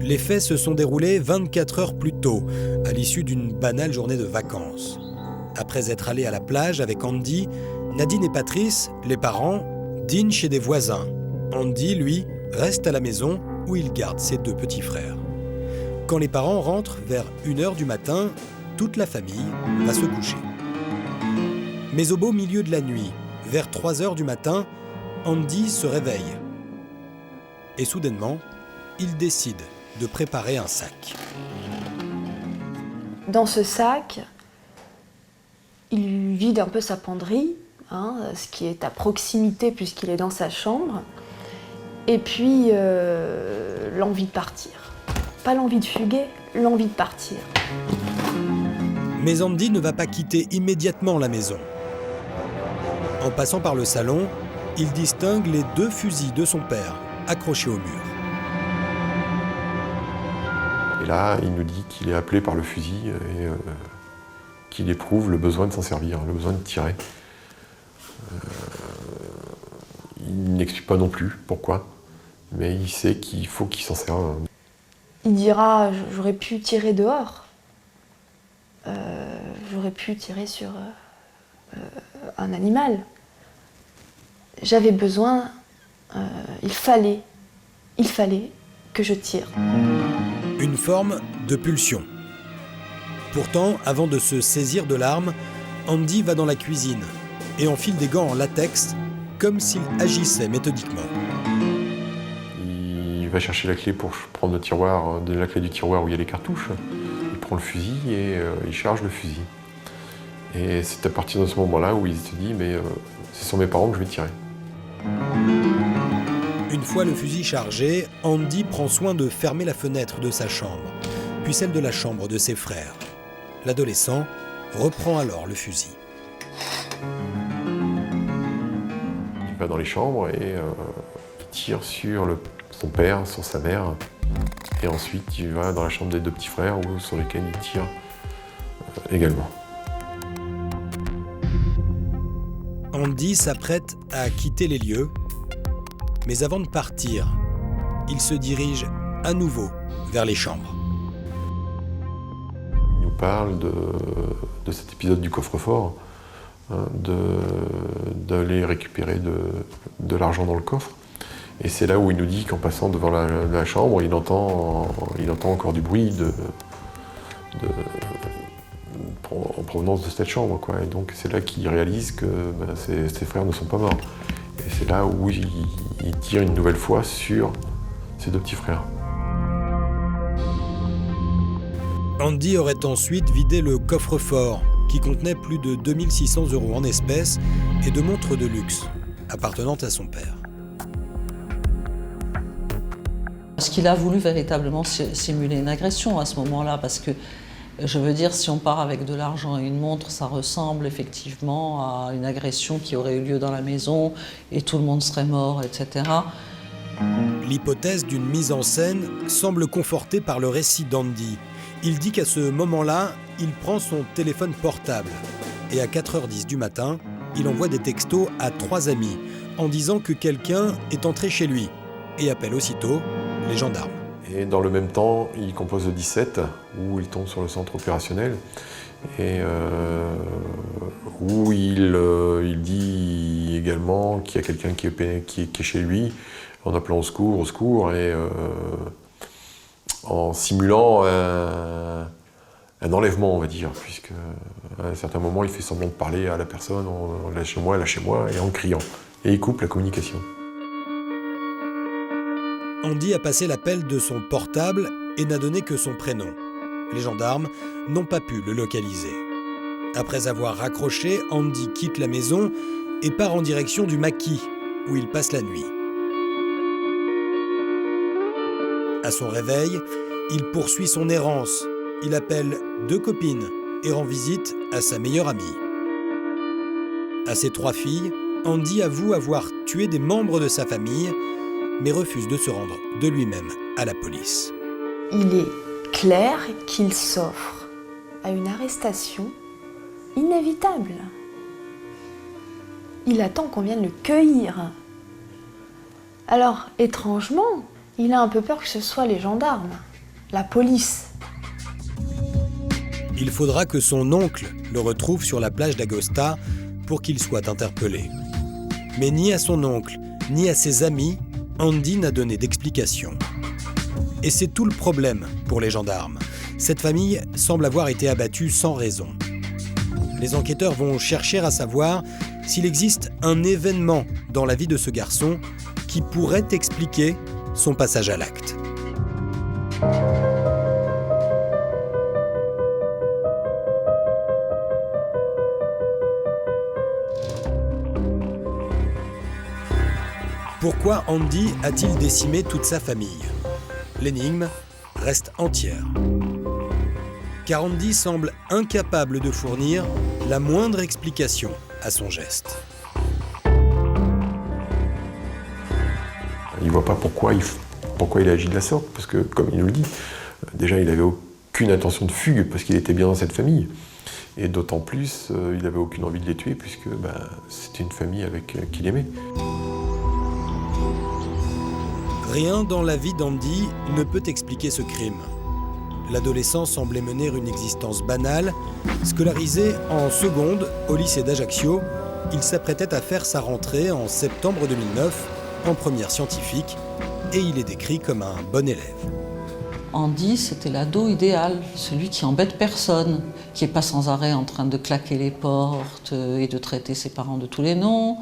Les faits se sont déroulés 24 heures plus tôt, à l'issue d'une banale journée de vacances. Après être allés à la plage avec Andy, Nadine et Patrice, les parents, dînent chez des voisins. Andy, lui, reste à la maison où il garde ses 2 petits frères. Quand les parents rentrent vers 1h du matin, toute la famille va se coucher. Mais au beau milieu de la nuit, vers 3h du matin, Andy se réveille. Et soudainement, il décide de préparer un sac. Dans ce sac, il vide un peu sa penderie, ce qui est à proximité puisqu'il est dans sa chambre. Et puis, l'envie de partir. Pas l'envie de fuguer, l'envie de partir. Mais Andy ne va pas quitter immédiatement la maison. En passant par le salon, il distingue les 2 fusils de son père, accrochés au mur. Et là, il nous dit qu'il est appelé par le fusil et qu'il éprouve le besoin de s'en servir, le besoin de tirer. Il n'explique pas non plus pourquoi, mais il sait qu'il faut qu'il s'en serve. Il dira « j'aurais pu tirer dehors, j'aurais pu tirer sur un animal. J'avais besoin, il fallait que je tire. » Une forme de pulsion. Pourtant, avant de se saisir de l'arme, Andy va dans la cuisine et enfile des gants en latex, comme s'il agissait méthodiquement. Il va chercher la clé pour prendre la clé du tiroir où il y a les cartouches. Il prend le fusil et il charge le fusil. Et c'est à partir de ce moment-là où il se dit « mais c'est sur mes parents que je vais tirer ». Une fois le fusil chargé, Andy prend soin de fermer la fenêtre de sa chambre, puis celle de la chambre de ses frères. L'adolescent reprend alors le fusil. Il va dans les chambres et il tire sur son père, sur sa mère. Et ensuite, il va dans la chambre des 2 petits frères sur lesquels il tire également. Andy s'apprête à quitter les lieux, mais avant de partir, il se dirige à nouveau vers les chambres. Il nous parle de cet épisode du coffre-fort, hein, d'aller récupérer de l'argent dans le coffre. Et c'est là où il nous dit qu'en passant devant la chambre, il entend encore du bruit en provenance de cette chambre, quoi. Et donc c'est là qu'il réalise que ses frères ne sont pas morts. Et c'est là où il tire une nouvelle fois sur ses deux petits frères. Andy aurait ensuite vidé le coffre-fort, qui contenait plus de 2600 € en espèces et de montres de luxe, appartenant à son père. Parce qu'il a voulu véritablement simuler une agression à ce moment-là, parce que, je veux dire, si on part avec de l'argent et une montre, ça ressemble effectivement à une agression qui aurait eu lieu dans la maison et tout le monde serait mort, etc. L'hypothèse d'une mise en scène semble confortée par le récit d'Andy. Il dit qu'à ce moment-là, il prend son téléphone portable et à 4h10 du matin, il envoie des textos à 3 amis en disant que quelqu'un est entré chez lui et appelle aussitôt les gendarmes. Et dans le même temps, il compose le 17, où il tombe sur le centre opérationnel, et où il dit également qu'il y a quelqu'un qui est chez lui, en appelant au secours, et en simulant un enlèvement, on va dire, puisque à un certain moment, il fait semblant de parler à la personne, lâchez-moi, et en criant. Et il coupe la communication. Andy a passé l'appel de son portable et n'a donné que son prénom. Les gendarmes n'ont pas pu le localiser. Après avoir raccroché, Andy quitte la maison et part en direction du maquis, où il passe la nuit. À son réveil, il poursuit son errance. Il appelle 2 copines et rend visite à sa meilleure amie. À ses 3 filles, Andy avoue avoir tué des membres de sa famille, mais refuse de se rendre de lui-même à la police. Il est clair qu'il s'offre à une arrestation inévitable. Il attend qu'on vienne le cueillir. Alors, étrangement, il a un peu peur que ce soit les gendarmes, la police. Il faudra que son oncle le retrouve sur la plage d'Agosta pour qu'il soit interpellé. Mais ni à son oncle, ni à ses amis, Andy n'a donné d'explication. Et c'est tout le problème pour les gendarmes. Cette famille semble avoir été abattue sans raison. Les enquêteurs vont chercher à savoir s'il existe un événement dans la vie de ce garçon qui pourrait expliquer son passage à l'acte. Pourquoi Andy a-t-il décimé toute sa famille? L'énigme reste entière. Car Andy semble incapable de fournir la moindre explication à son geste. Il ne voit pas pourquoi il agit de la sorte, parce que, comme il nous le dit, déjà il n'avait aucune intention de fugue, parce qu'il était bien dans cette famille. Et d'autant plus, il n'avait aucune envie de les tuer, puisque c'était une famille qu'il aimait. Rien dans la vie d'Andy ne peut expliquer ce crime. L'adolescent semblait mener une existence banale. Scolarisé en seconde au lycée d'Ajaccio, il s'apprêtait à faire sa rentrée en septembre 2009 en première scientifique et il est décrit comme un bon élève. Andy, c'était l'ado idéal, celui qui embête personne, qui n'est pas sans arrêt en train de claquer les portes et de traiter ses parents de tous les noms,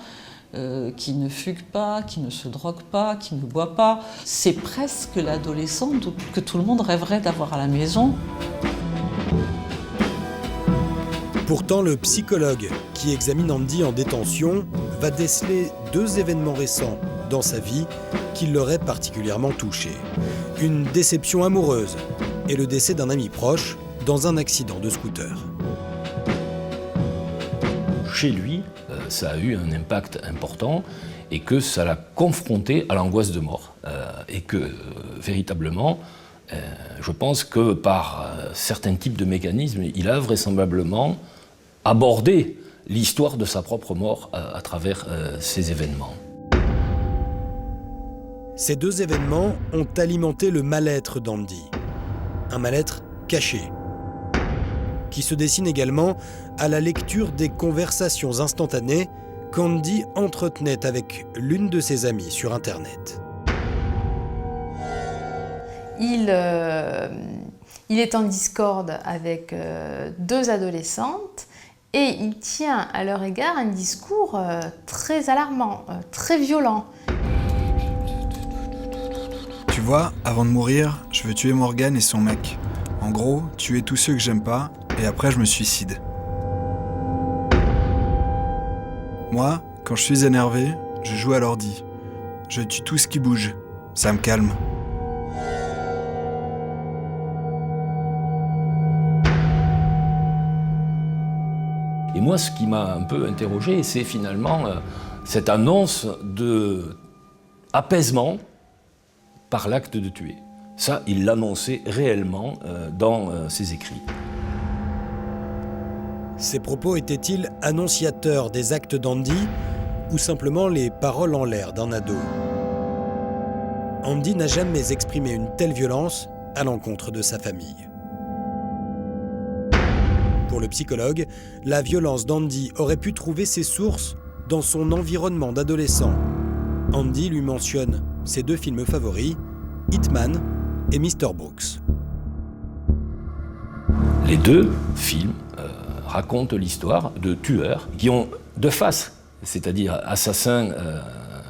qui ne fugue pas, qui ne se drogue pas, qui ne boit pas. C'est presque l'adolescent que tout le monde rêverait d'avoir à la maison. Pourtant, le psychologue qui examine Andy en détention va déceler 2 événements récents dans sa vie qui l'auraient particulièrement touché. Une déception amoureuse et le décès d'un ami proche dans un accident de scooter. Chez lui, ça a eu un impact important et que ça l'a confronté à l'angoisse de mort. Et que, véritablement, je pense que par certains types de mécanismes, il a vraisemblablement abordé l'histoire de sa propre mort à travers ces événements. Ces deux événements ont alimenté le mal-être d'Andy. Un mal-être caché, qui se dessine également à la lecture des conversations instantanées qu'Andy entretenait avec l'une de ses amies sur Internet. Il est en discorde avec deux adolescentes et il tient à leur égard un discours très alarmant, très violent. Tu vois, avant de mourir, je veux tuer Morgane et son mec. En gros, tuer tous ceux que j'aime pas, et après je me suicide. Moi, quand je suis énervé, je joue à l'ordi. Je tue tout ce qui bouge. Ça me calme. Et moi, ce qui m'a un peu interrogé, c'est finalement cette annonce d'apaisement par l'acte de tuer. Ça, il l'annonçait réellement dans ses écrits. Ces propos étaient-ils annonciateurs des actes d'Andy ou simplement les paroles en l'air d'un ado? Andy n'a jamais exprimé une telle violence à l'encontre de sa famille. Pour le psychologue, la violence d'Andy aurait pu trouver ses sources dans son environnement d'adolescent. Andy lui mentionne ses deux films favoris, Hitman et Mr. Brooks. Les deux films racontent l'histoire de tueurs qui ont deux faces, c'est-à-dire assassin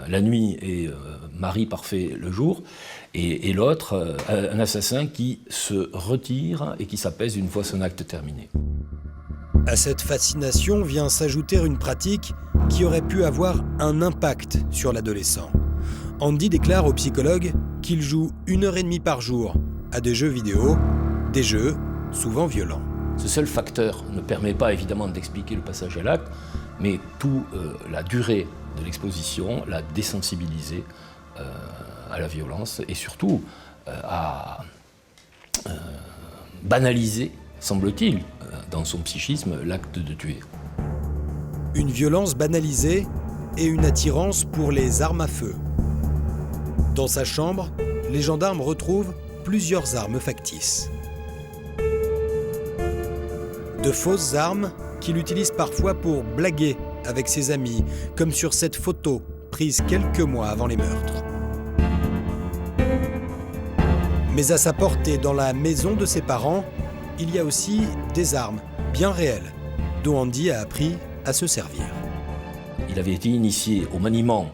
la nuit et mari parfait le jour, et l'autre, un assassin qui se retire et qui s'apaise une fois son acte terminé. À cette fascination vient s'ajouter une pratique qui aurait pu avoir un impact sur l'adolescent. Andy déclare au psychologue qu'il joue 1h30 par jour à des jeux vidéo, des jeux souvent violents. Ce seul facteur ne permet pas évidemment d'expliquer le passage à l'acte, mais toute la durée de l'exposition l'a désensibilisé à la violence et surtout à banaliser, semble-t-il, dans son psychisme, l'acte de tuer. Une violence banalisée et une attirance pour les armes à feu. Dans sa chambre, les gendarmes retrouvent plusieurs armes factices. De fausses armes qu'il utilise parfois pour blaguer avec ses amis, comme sur cette photo prise quelques mois avant les meurtres. Mais à sa portée dans la maison de ses parents, il y a aussi des armes bien réelles, dont Andy a appris à se servir. Il avait été initié au maniement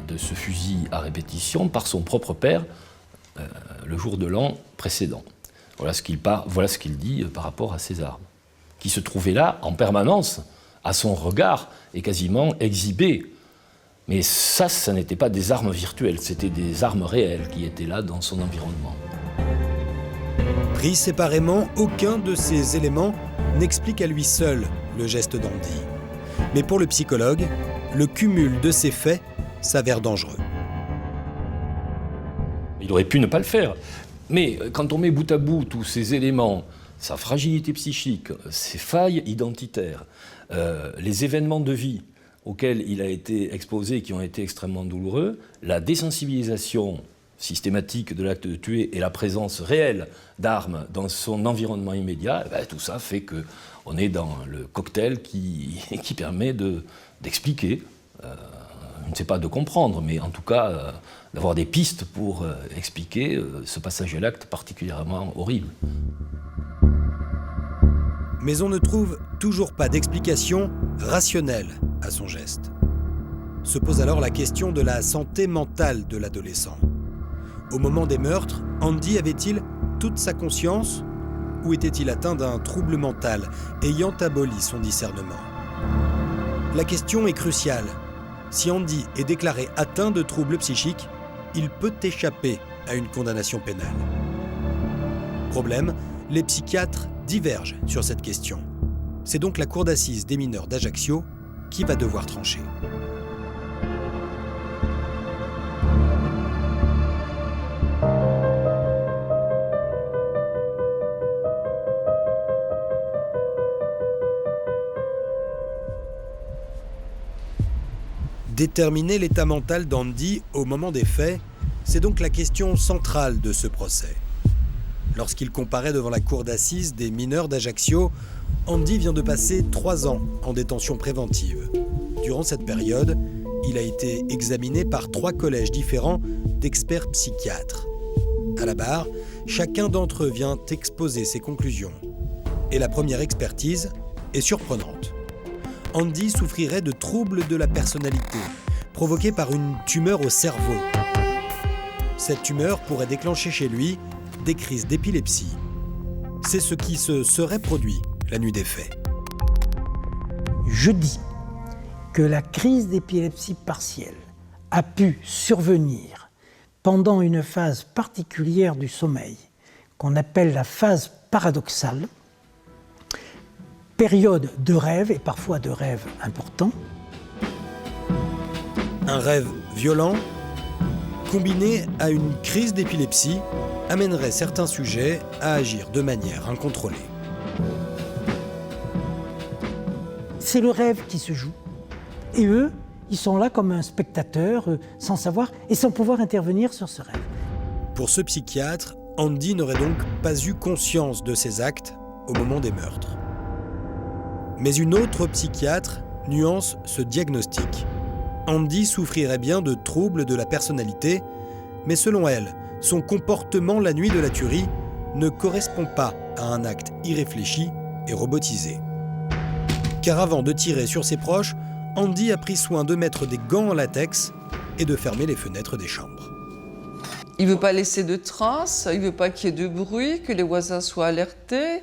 de ce fusil à répétition par son propre père le jour de l'an précédent. Voilà ce qu'il dit par rapport à ces armes, qui se trouvaient là en permanence, à son regard, et quasiment exhibées. Mais ça n'était pas des armes virtuelles, c'était des armes réelles qui étaient là dans son environnement. Pris séparément, aucun de ces éléments n'explique à lui seul le geste d'Andy. Mais pour le psychologue, le cumul de ces faits s'avère dangereux. Il aurait pu ne pas le faire. Mais quand on met bout à bout tous ces éléments, sa fragilité psychique, ses failles identitaires, les événements de vie auxquels il a été exposé qui ont été extrêmement douloureux, la désensibilisation systématique de l'acte de tuer et la présence réelle d'armes dans son environnement immédiat, tout ça fait qu'on est dans le cocktail qui permet d'expliquer, je ne sais pas de comprendre, mais en tout cas d'avoir des pistes pour expliquer ce passage à l'acte particulièrement horrible. Mais on ne trouve toujours pas d'explication rationnelle à son geste. Se pose alors la question de la santé mentale de l'adolescent. Au moment des meurtres, Andy avait-il toute sa conscience ou était-il atteint d'un trouble mental ayant aboli son discernement? La question est cruciale. Si Andy est déclaré atteint de troubles psychiques, il peut échapper à une condamnation pénale. Problème, les psychiatres divergent sur cette question. C'est donc la cour d'assises des mineurs d'Ajaccio qui va devoir trancher. Déterminer l'état mental d'Andy au moment des faits, c'est donc la question centrale de ce procès. Lorsqu'il comparaît devant la cour d'assises des mineurs d'Ajaccio, Andy vient de passer 3 ans en détention préventive. Durant cette période, il a été examiné par 3 collèges différents d'experts psychiatres. À la barre, chacun d'entre eux vient exposer ses conclusions. Et la première expertise est surprenante. Andy souffrirait de troubles de la personnalité, provoqués par une tumeur au cerveau. Cette tumeur pourrait déclencher chez lui des crises d'épilepsie. C'est ce qui se serait produit la nuit des faits. Je dis que la crise d'épilepsie partielle a pu survenir pendant une phase particulière du sommeil, qu'on appelle la phase paradoxale, période de rêve, et parfois de rêve important. Un rêve violent, combiné à une crise d'épilepsie, amènerait certains sujets à agir de manière incontrôlée. C'est le rêve qui se joue. Et eux, ils sont là comme un spectateur, sans savoir et sans pouvoir intervenir sur ce rêve. Pour ce psychiatre, Andy n'aurait donc pas eu conscience de ses actes au moment des meurtres. Mais une autre psychiatre nuance ce diagnostic. Andy souffrirait bien de troubles de la personnalité, mais selon elle, son comportement la nuit de la tuerie ne correspond pas à un acte irréfléchi et robotisé. Car avant de tirer sur ses proches, Andy a pris soin de mettre des gants en latex et de fermer les fenêtres des chambres. Il ne veut pas laisser de traces, il ne veut pas qu'il y ait de bruit, que les voisins soient alertés.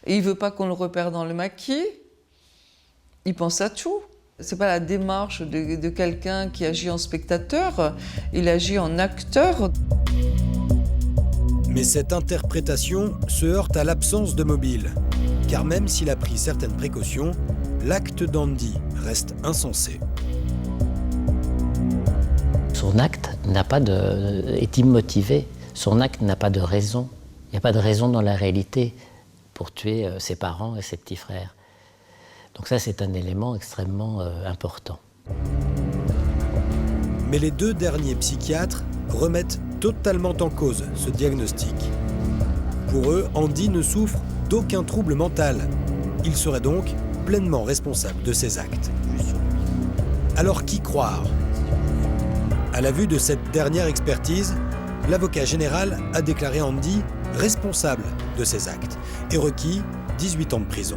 Et il ne veut pas qu'on le repère dans le maquis. Il pense à tout. Ce n'est pas la démarche de quelqu'un qui agit en spectateur, il agit en acteur. Mais cette interprétation se heurte à l'absence de mobile. Car même s'il a pris certaines précautions, l'acte d'Andy reste insensé. Son acte est immotivé. Son acte n'a pas de raison. Il n'y a pas de raison dans la réalité pour tuer ses parents et ses petits frères. Donc ça, c'est un élément extrêmement important. Mais les 2 derniers psychiatres remettent totalement en cause ce diagnostic. Pour eux, Andy ne souffre d'aucun trouble mental. Il serait donc pleinement responsable de ses actes. Alors qui croire ? À la vue de cette dernière expertise, l'avocat général a déclaré Andy responsable de ses actes et requis 18 ans de prison.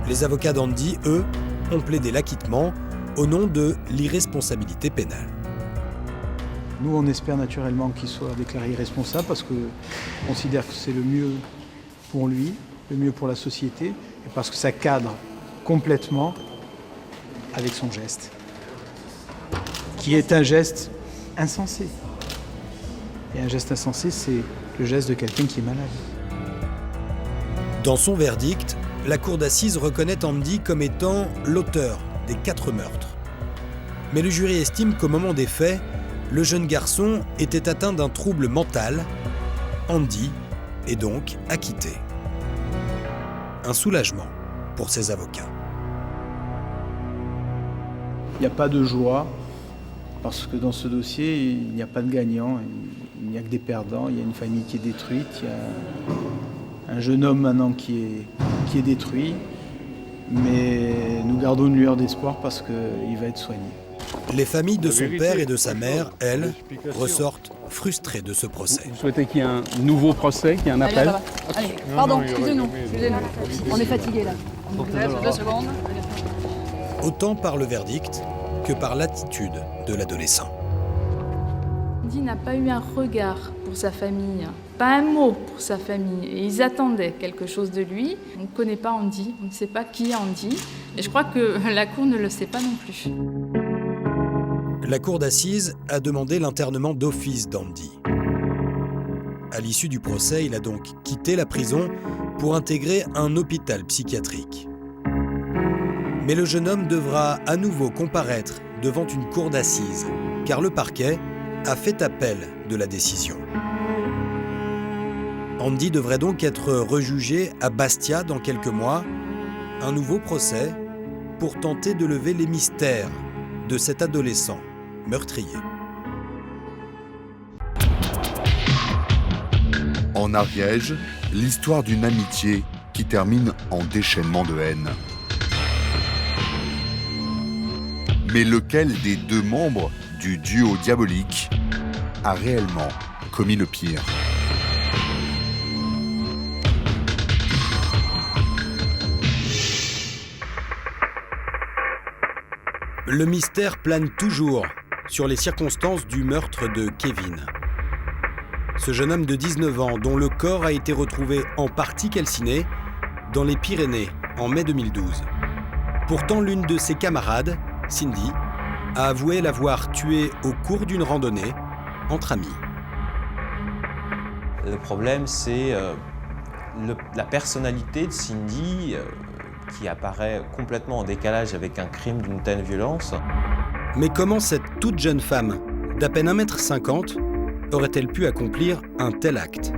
Les avocats d'Andy, eux, ont plaidé l'acquittement au nom de l'irresponsabilité pénale. Nous, on espère naturellement qu'il soit déclaré irresponsable parce qu'on considère que c'est le mieux pour lui, le mieux pour la société, et parce que ça cadre complètement avec son geste, qui est un geste insensé. Et un geste insensé, c'est le geste de quelqu'un qui est malade. Dans son verdict, la cour d'assises reconnaît Andy comme étant l'auteur des 4 meurtres. Mais le jury estime qu'au moment des faits, le jeune garçon était atteint d'un trouble mental. Andy est donc acquitté. Un soulagement pour ses avocats. Il n'y a pas de joie, parce que dans ce dossier, il n'y a pas de gagnant, il n'y a que des perdants, il y a une famille qui est détruite, il y a un jeune homme maintenant qui est détruit, mais nous gardons une lueur d'espoir parce qu'il va être soigné. Les familles de son père et de sa mère, elles, ressortent frustrées de ce procès. Vous souhaitez qu'il y ait un nouveau procès, qu'il y ait un appel ? Allez, pardon, excusez-nous. On est fatigué là. On vous laisse 2 secondes. Autant par le verdict que par l'attitude de l'adolescent. Andy n'a pas eu un regard pour sa famille, pas un mot pour sa famille. Et ils attendaient quelque chose de lui. On ne connaît pas Andy, on ne sait pas qui est Andy. Et je crois que la Cour ne le sait pas non plus. La cour d'assises a demandé l'internement d'office d'Andy. À l'issue du procès, il a donc quitté la prison pour intégrer un hôpital psychiatrique. Mais le jeune homme devra à nouveau comparaître devant une cour d'assises, car le parquet a fait appel de la décision. Andy devrait donc être rejugé à Bastia dans quelques mois. Un nouveau procès pour tenter de lever les mystères de cet adolescent meurtrier. En Ariège, l'histoire d'une amitié qui termine en déchaînement de haine. Mais lequel des deux membres du duo diabolique a réellement commis le pire ? Le mystère plane toujours sur les circonstances du meurtre de Kevin. Ce jeune homme de 19 ans, dont le corps a été retrouvé en partie calciné dans les Pyrénées en mai 2012. Pourtant, l'une de ses camarades, Cindy, a avoué l'avoir tué au cours d'une randonnée entre amis. Le problème, c'est la personnalité de Cindy qui apparaît complètement en décalage avec un crime d'une telle violence. Mais comment cette toute jeune femme, d'à peine 1,50 m, aurait-elle pu accomplir un tel acte ?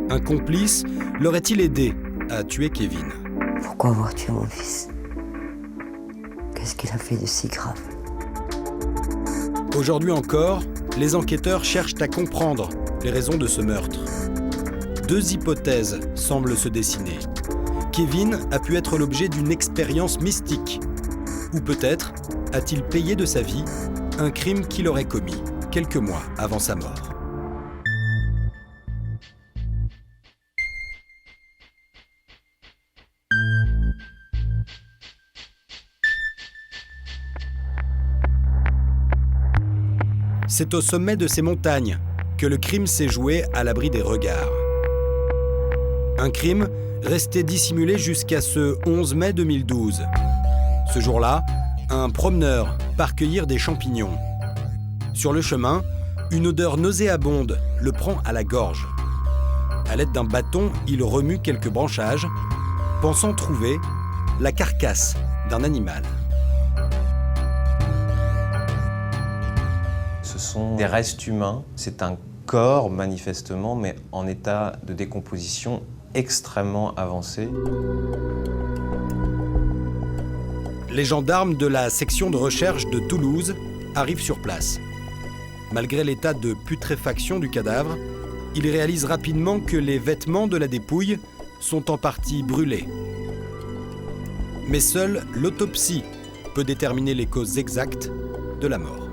Un complice l'aurait-il aidé à tuer Kevin ? Pourquoi avoir tué mon fils ? Qu'est-ce qu'il a fait de si grave ? Aujourd'hui encore, les enquêteurs cherchent à comprendre les raisons de ce meurtre. Deux hypothèses semblent se dessiner. Kevin a pu être l'objet d'une expérience mystique. Ou peut-être a-t-il payé de sa vie un crime qu'il aurait commis quelques mois avant sa mort. C'est au sommet de ces montagnes que le crime s'est joué à l'abri des regards. Un crime resté dissimulé jusqu'à ce 11 mai 2012. Ce jour-là, un promeneur part cueillir des champignons. Sur le chemin, une odeur nauséabonde le prend à la gorge. À l'aide d'un bâton, il remue quelques branchages, pensant trouver la carcasse d'un animal. Ce sont des restes humains. C'est un corps, manifestement, mais en état de décomposition extrêmement avancé. Les gendarmes de la section de recherche de Toulouse arrivent sur place. Malgré l'état de putréfaction du cadavre, ils réalisent rapidement que les vêtements de la dépouille sont en partie brûlés. Mais seule l'autopsie peut déterminer les causes exactes de la mort.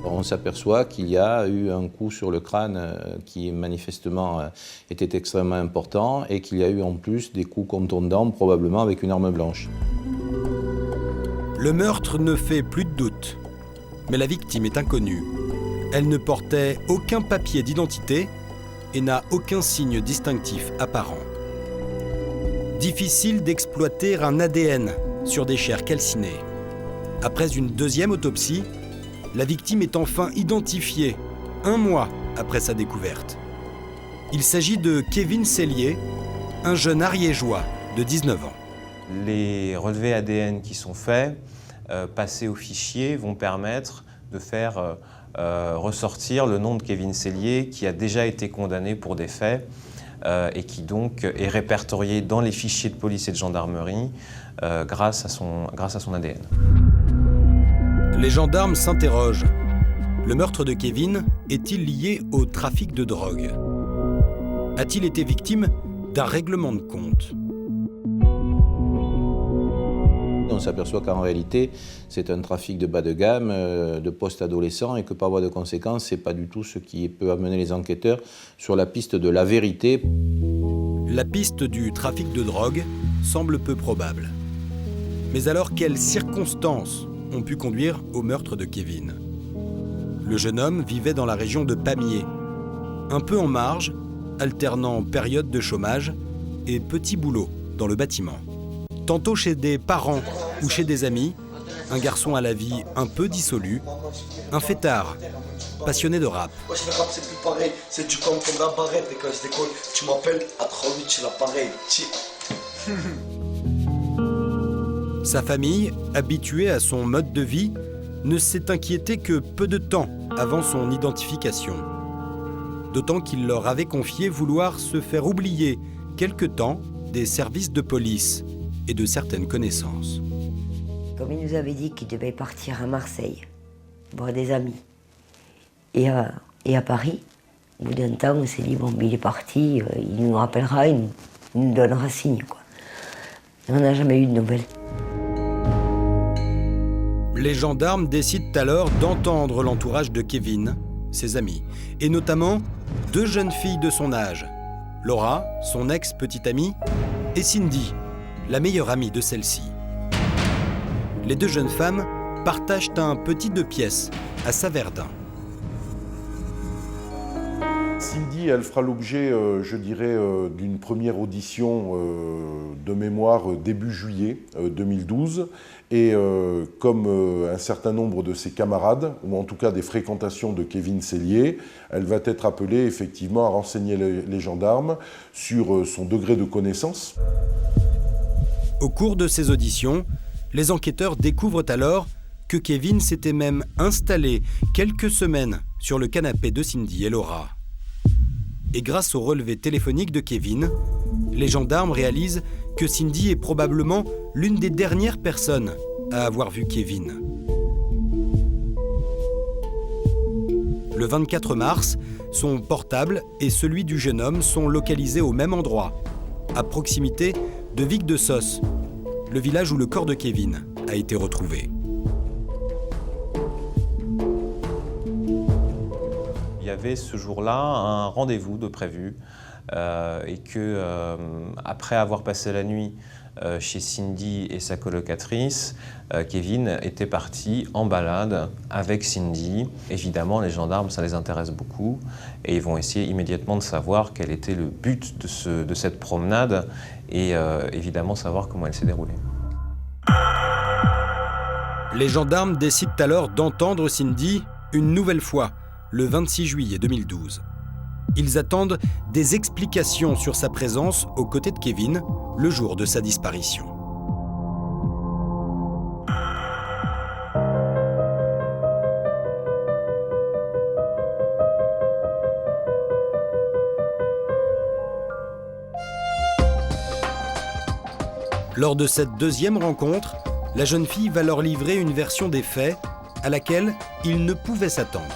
On s'aperçoit qu'il y a eu un coup sur le crâne qui manifestement était extrêmement important et qu'il y a eu en plus des coups contondants, probablement avec une arme blanche. Le meurtre ne fait plus de doute, mais la victime est inconnue. Elle ne portait aucun papier d'identité et n'a aucun signe distinctif apparent. Difficile d'exploiter un ADN sur des chairs calcinées. Après une deuxième autopsie, la victime est enfin identifiée, 1 mois après sa découverte. Il s'agit de Kevin Cellier, un jeune ariégeois de 19 ans. Les relevés ADN qui sont faits, passés au fichier, vont permettre de faire ressortir le nom de Kevin Cellier, qui a déjà été condamné pour des faits et qui donc est répertorié dans les fichiers de police et de gendarmerie grâce à son ADN. Les gendarmes s'interrogent. Le meurtre de Kevin est-il lié au trafic de drogue ? A-t-il été victime d'un règlement de compte ? On s'aperçoit qu'en réalité, c'est un trafic de bas de gamme, de post-adolescents, et que par voie de conséquence, ce n'est pas du tout ce qui peut amener les enquêteurs sur la piste de la vérité. La piste du trafic de drogue semble peu probable. Mais alors, quelles circonstances ont pu conduire au meurtre de Kevin ? Le jeune homme vivait dans la région de Pamiers, un peu en marge, alternant période de chômage et petits boulots dans le bâtiment. Tantôt chez des parents ou chez des amis, un garçon à la vie un peu dissolue, un fêtard, passionné de rap. Moi je le rap c'est plus pareil, c'est du comme la barrette et quand je décolle, tu m'appelles à 38 c'est l'appareil. Sa famille, habituée à son mode de vie, ne s'est inquiétée que peu de temps avant son identification. D'autant qu'il leur avait confié vouloir se faire oublier quelque temps des services de police et de certaines connaissances. Comme il nous avait dit qu'il devait partir à Marseille, voir des amis, et à Paris, au bout d'un temps, on s'est dit, bon, il est parti, il nous rappellera, il nous donnera signe, quoi. Et on n'a jamais eu de nouvelles. Les gendarmes décident alors d'entendre l'entourage de Kevin, ses amis, et notamment 2 jeunes filles de son âge, Laura, son ex-petite amie, et Cindy, la meilleure amie de celle-ci. Les 2 jeunes femmes partagent un petit 2 pièces à Saverdun. Cindy, elle fera l'objet, je dirais, d'une première audition de mémoire début juillet 2012. Et comme un certain nombre de ses camarades, ou en tout cas des fréquentations de Kevin Sellier, elle va être appelée effectivement à renseigner les gendarmes sur son degré de connaissance. Au cours de ces auditions, les enquêteurs découvrent alors que Kevin s'était même installé quelques semaines sur le canapé de Cindy et Laura. Et grâce au relevé téléphonique de Kevin, les gendarmes réalisent que Cindy est probablement l'une des dernières personnes à avoir vu Kevin. Le 24 mars, son portable et celui du jeune homme sont localisés au même endroit, à proximité de Vic-de-Sos, le village où le corps de Kevin a été retrouvé. Il y avait ce jour-là un rendez-vous de prévu et que après avoir passé la nuit chez Cindy et sa colocatrice, Kevin était parti en balade avec Cindy. Évidemment, les gendarmes, ça les intéresse beaucoup et ils vont essayer immédiatement de savoir quel était le but de cette promenade et évidemment savoir comment elle s'est déroulée. Les gendarmes décident alors d'entendre Cindy une nouvelle fois, le 26 juillet 2012. Ils attendent des explications sur sa présence aux côtés de Kevin le jour de sa disparition. Lors de cette deuxième rencontre, la jeune fille va leur livrer une version des faits à laquelle ils ne pouvaient s'attendre.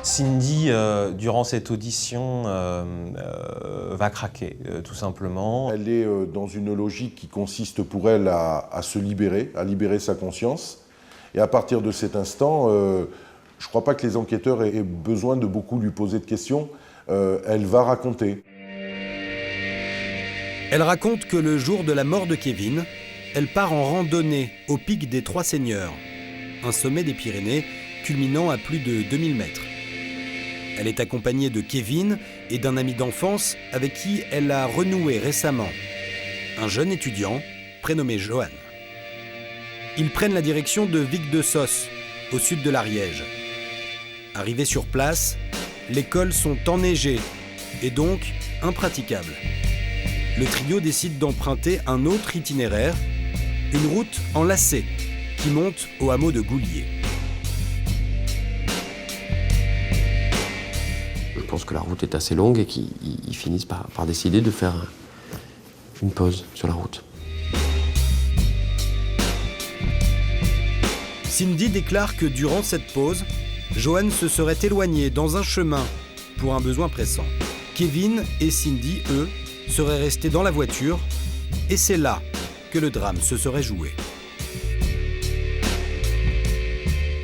Cindy, durant cette audition, va craquer, tout simplement. Elle est dans une logique qui consiste pour elle à se libérer, à libérer sa conscience. Et à partir de cet instant, je ne crois pas que les enquêteurs aient besoin de beaucoup lui poser de questions. Elle va raconter. Elle raconte que le jour de la mort de Kevin, elle part en randonnée au pic des Trois Seigneurs, un sommet des Pyrénées culminant à plus de 2000 mètres. Elle est accompagnée de Kevin et d'un ami d'enfance avec qui elle a renoué récemment, un jeune étudiant prénommé Johan. Ils prennent la direction de Vic-de-Sos, au sud de l'Ariège. Arrivés sur place, les cols sont enneigés et donc impraticables. Le trio décide d'emprunter un autre itinéraire, une route en lacet qui monte au hameau de Goulier. Je pense que la route est assez longue et qu'ils finissent par décider de faire une pause sur la route. Cindy déclare que durant cette pause, Johan se serait éloigné dans un chemin pour un besoin pressant. Kevin et Cindy, eux, seraient restés dans la voiture et c'est là que le drame se serait joué.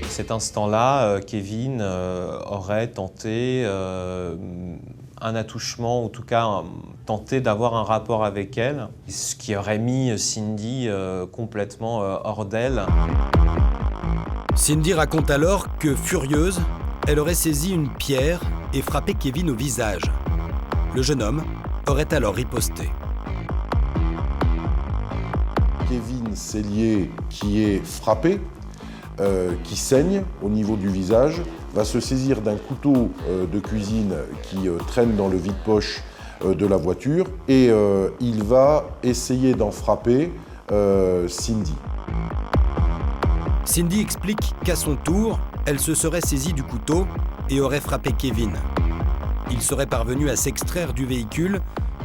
Cet instant-là, Kevin aurait tenté un attouchement, ou en tout cas tenté d'avoir un rapport avec elle, ce qui aurait mis Cindy complètement hors d'elle. Cindy raconte alors que, furieuse, elle aurait saisi une pierre et frappé Kevin au visage. Le jeune homme aurait alors riposté. Kevin Sellier, qui est frappé, qui saigne au niveau du visage, va se saisir d'un couteau de cuisine qui traîne dans le vide-poche de la voiture et il va essayer d'en frapper Cindy. Cindy explique qu'à son tour, elle se serait saisie du couteau et aurait frappé Kevin. Il serait parvenu à s'extraire du véhicule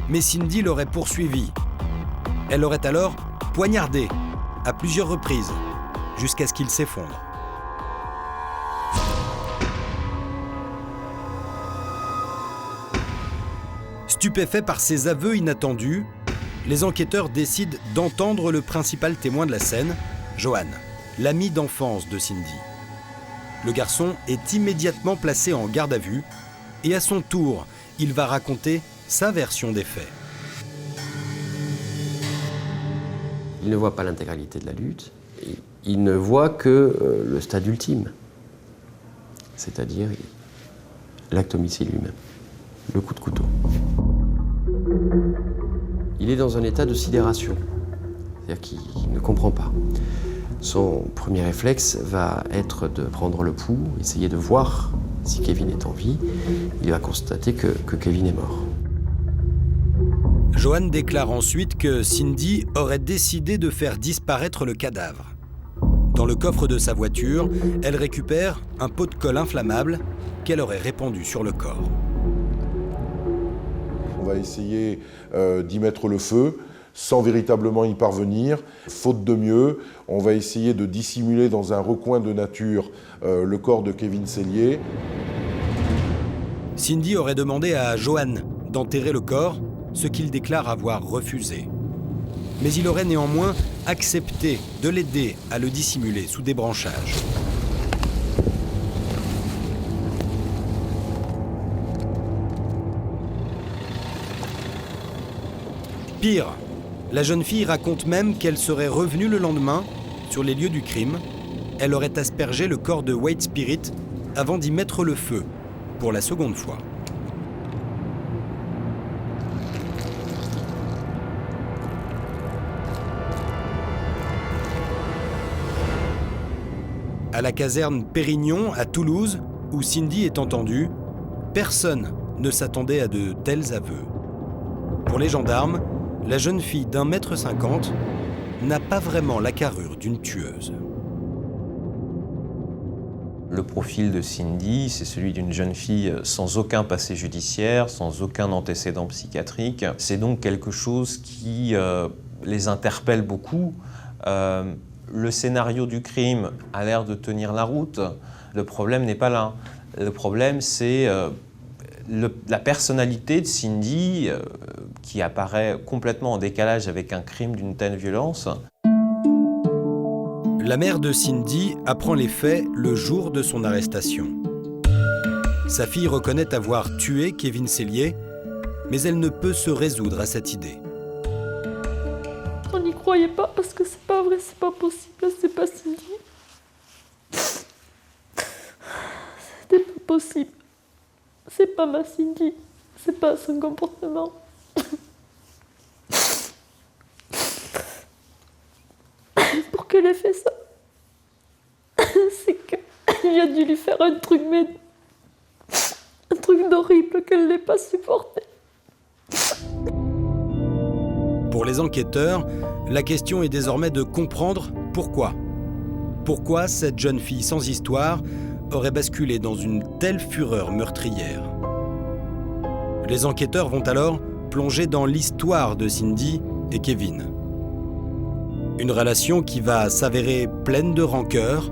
mais Cindy l'aurait poursuivi. Elle l'aurait alors poignardé à plusieurs reprises, jusqu'à ce qu'il s'effondre. Stupéfaits par ces aveux inattendus, les enquêteurs décident d'entendre le principal témoin de la scène, Johan, l'ami d'enfance de Cindy. Le garçon est immédiatement placé en garde à vue et à son tour, il va raconter sa version des faits. Il ne voit pas l'intégralité de la lutte, il ne voit que le stade ultime, c'est-à-dire l'acte homicide lui-même, le coup de couteau. Il est dans un état de sidération, c'est-à-dire qu'il ne comprend pas. Son premier réflexe va être de prendre le pouls, essayer de voir si Kevin est en vie. Il va constater que Kevin est mort. Johan déclare ensuite que Cindy aurait décidé de faire disparaître le cadavre. Dans le coffre de sa voiture, elle récupère un pot de colle inflammable qu'elle aurait répandu sur le corps. On va essayer d'y mettre le feu sans véritablement y parvenir. Faute de mieux, on va essayer de dissimuler dans un recoin de nature le corps de Kevin Sellier. Cindy aurait demandé à Johan d'enterrer le corps, ce qu'il déclare avoir refusé. Mais il aurait néanmoins accepté de l'aider à le dissimuler sous des branchages. Pire, la jeune fille raconte même qu'elle serait revenue le lendemain sur les lieux du crime. Elle aurait aspergé le corps de White Spirit avant d'y mettre le feu pour la seconde fois. À la caserne Pérignon, à Toulouse, où Cindy est entendue, personne ne s'attendait à de tels aveux. Pour les gendarmes, la jeune fille d'1,50 m n'a pas vraiment la carrure d'une tueuse. Le profil de Cindy, c'est celui d'une jeune fille sans aucun passé judiciaire, sans aucun antécédent psychiatrique. C'est donc quelque chose qui les interpelle beaucoup. Le scénario du crime a l'air de tenir la route. Le problème n'est pas là. Le problème, c'est la personnalité de Cindy qui apparaît complètement en décalage avec un crime d'une telle violence. La mère de Cindy apprend les faits le jour de son arrestation. Sa fille reconnaît avoir tué Kevin Sellier, mais elle ne peut se résoudre à cette idée. On n'y croyait pas parce que c'est pas vrai, c'est pas possible, c'est pas Cindy. C'était pas possible. C'est pas ma Cindy, c'est pas son comportement. Pour qu'elle ait fait ça, c'est qu'il a dû lui faire un truc d'horrible qu'elle n'ait pas supporté. Pour les enquêteurs, la question est désormais de comprendre pourquoi. Pourquoi cette jeune fille sans histoire aurait basculé dans une telle fureur meurtrière. Les enquêteurs vont alors plonger dans l'histoire de Cindy et Kevin. Une relation qui va s'avérer pleine de rancœurs,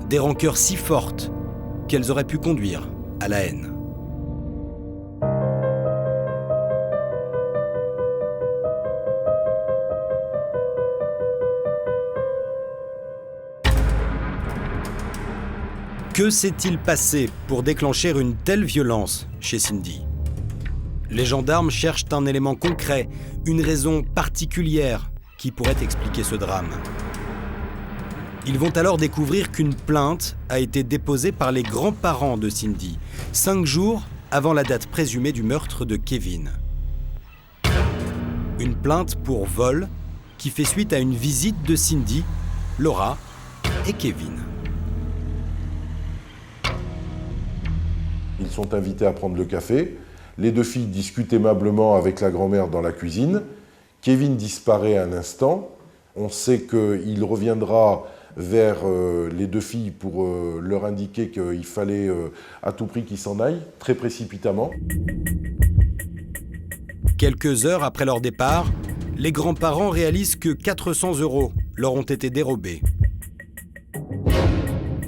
des rancœurs si fortes qu'elles auraient pu conduire à la haine. Que s'est-il passé pour déclencher une telle violence chez Cindy ? Les gendarmes cherchent un élément concret, une raison particulière qui pourrait expliquer ce drame. Ils vont alors découvrir qu'une plainte a été déposée par les grands-parents de Cindy, 5 jours avant la date présumée du meurtre de Kevin. Une plainte pour vol qui fait suite à une visite de Cindy, Laura et Kevin. Ils sont invités à prendre le café. Les deux filles discutent aimablement avec la grand-mère dans la cuisine. Kevin disparaît un instant. On sait qu'il reviendra vers les deux filles pour leur indiquer qu'il fallait à tout prix qu'ils s'en aillent, très précipitamment. Quelques heures après leur départ, les grands-parents réalisent que 400 € leur ont été dérobés.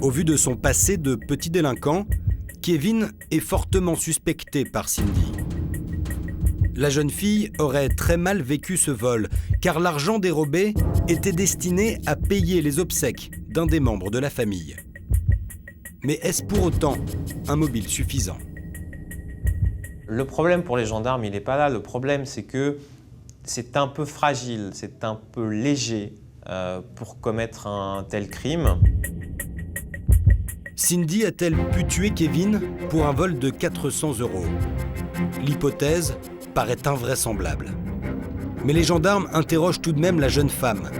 Au vu de son passé de petit délinquant, Kevin est fortement suspecté par Cindy. La jeune fille aurait très mal vécu ce vol, car l'argent dérobé était destiné à payer les obsèques d'un des membres de la famille. Mais est-ce pour autant un mobile suffisant ? Le problème pour les gendarmes, il n'est pas là. Le problème, c'est que c'est un peu fragile, c'est un peu léger pour commettre un tel crime. Cindy a-t-elle pu tuer Kevin pour un vol de 400 €? L'hypothèse paraît invraisemblable. Mais les gendarmes interrogent tout de même la jeune femme.